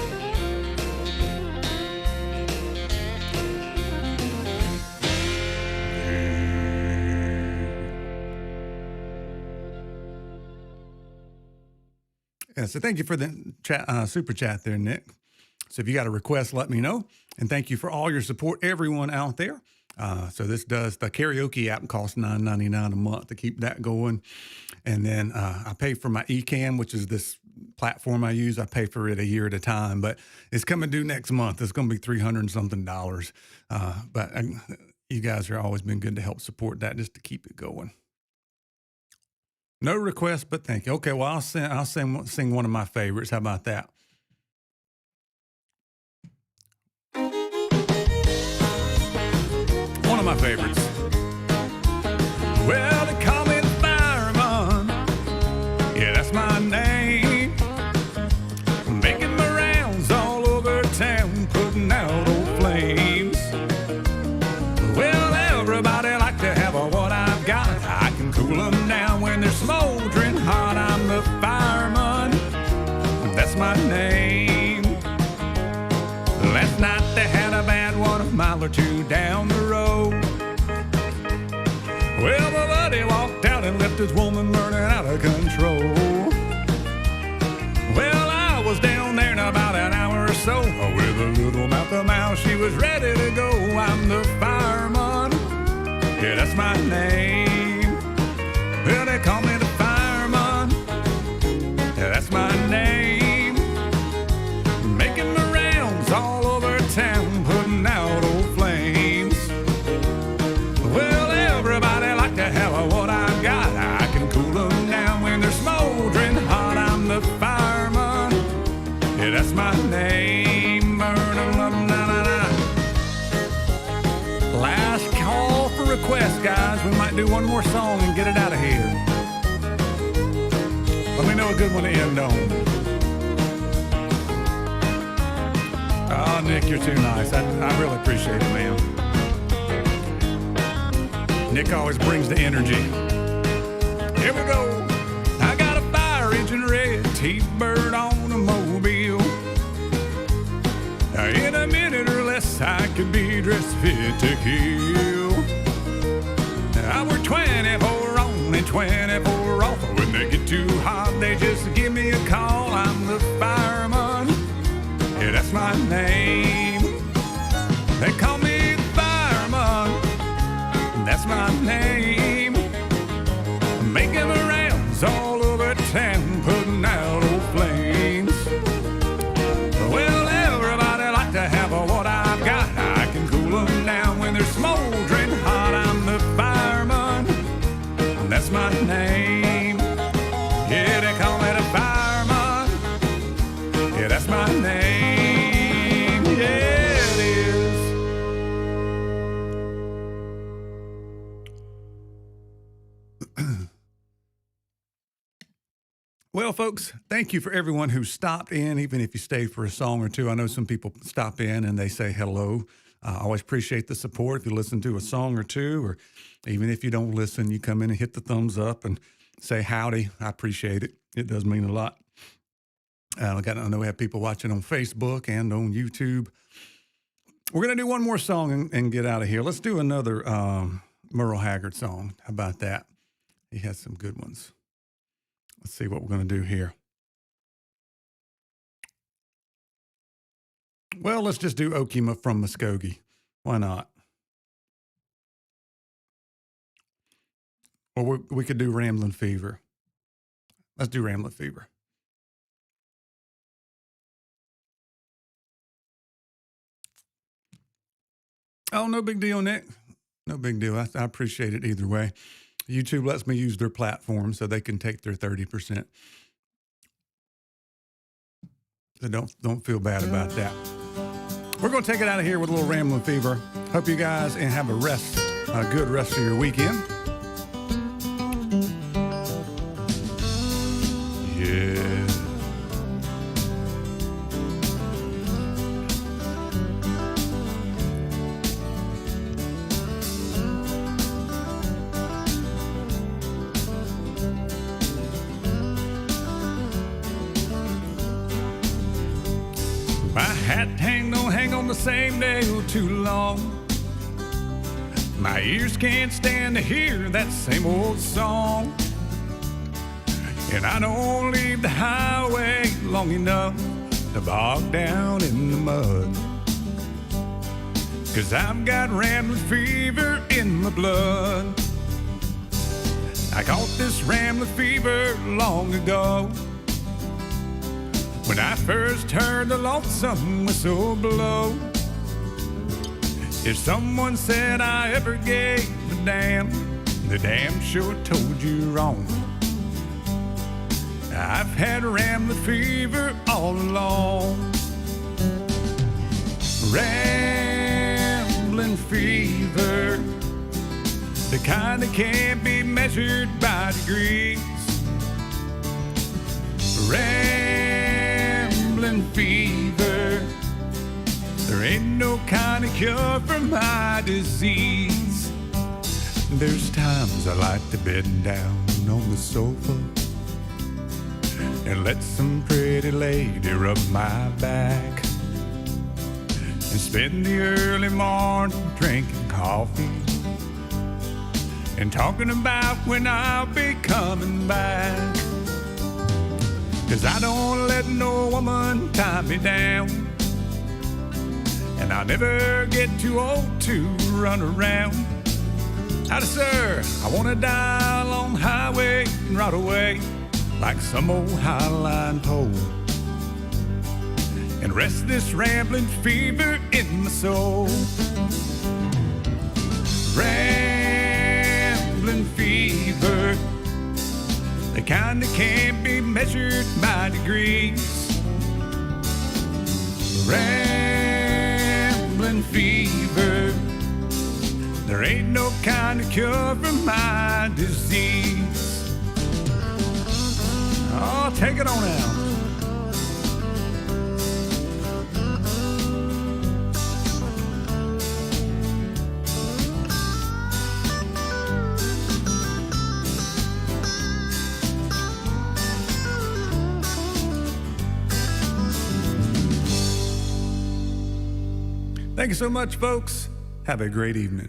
Yeah, so thank you for the chat, super chat there, Nick. So if you got a request, let me know. And thank you for all your support, everyone out there. So this does, the karaoke app costs $9.99 a month to keep that going. And then I pay for my eCam, which is this platform I use. I pay for it a year at a time, but it's coming due next month. It's going to be $300 and something. But you guys are always been good to help support that just to keep it going. No request, but thank you. Okay, well, I'll sing one of my favorites. How about that? One of my favorites. Well, they call me the fireman. Yeah, that's my name. Making my rounds all over town, putting out old flames. Well, everybody like to have what I've got. I can cool them down when they're smoldering hot. I'm the fireman. That's my name. Last night they had a bad one a mile or two down the road. Well, my buddy walked out and left his woman burning out of control. Well, I was down there in about an hour or so. With a little mouth to mouth, she was ready to go. I'm the fireman. Yeah, that's my name. Well, they call me the fireman. Yeah, that's my name. Making the rounds all over town, putting out old flames. Well, everybody like to have what I've got. I can cool them down when they're smoldering hot. I'm the fireman. Yeah, that's my name. Last call for requests, guys. We might do one more song and get it out of here. Let me know a good one to end on. Oh, Nick, you're too nice. I really appreciate it, man. Nick always brings the energy. Here we go. I got a fire engine red T-bird on a mobile. In a minute or less, I could be dressed fit to kill. I work 24 on and 24 off. When they get too hot, they just give me a call. I'm the fireman. Yeah, that's my name. They call me the fireman. That's my name. Making the rounds all over town, putting out old flames. Well, everybody like to have what I've got. I can cool them down when they're smoldering hot. I'm the fireman. That's my name. Yeah, they call me the fireman. Yeah, that's my name. Yeah, it is. Well, folks, thank you for everyone who stopped in, even if you stayed for a song or two. I know some people stop in and they say hello. I always appreciate the support. If you listen to a song or two, or even if you don't listen, you come in and hit the thumbs up and say howdy. I appreciate it. It does mean a lot. I know we have people watching on Facebook and on YouTube. We're going to do one more song and get out of here. Let's do another Merle Haggard song. How about that? He has some good ones. Let's see what we're going to do here. Well, let's just do Okima from Muskogee. Why not? Or we could do Ramblin' Fever. Let's do rambling fever. Oh, no big deal, Nick. No big deal. I appreciate it either way. YouTube lets me use their platform so they can take their 30%. So don't feel bad about that. We're going to take it out of here with a little rambling fever. Hope you guys and have a good rest of your weekend. Yeah. My hat don't hang on the same nail too long. My ears can't stand to hear that same old song. And I don't leave the highway long enough to bog down in the mud. 'Cause I've got rambling fever in my blood. I caught this rambling fever long ago, when I first heard the lonesome whistle blow. If someone said I ever gave a damn, they damn sure told you wrong. I've had rambling fever all along. Rambling fever, the kind that can't be measured by degrees. Rambling fever, there ain't no kind of cure for my disease. There's times I like to bed down on the sofa and let some pretty lady rub my back, and spend the early morning drinking coffee and talking about when I'll be coming back. 'Cause I don't let no woman tie me down, and I'll never get too old to run around. Howdy, sir, I wanna die along the highway and ride away like some old highline pole, and rest this rambling fever in my soul. Rambling fever, the kind that can't be measured by degrees. Rambling fever, there ain't no kind of cure for my disease. Oh, take it on out. Thank you so much, folks. Have a great evening.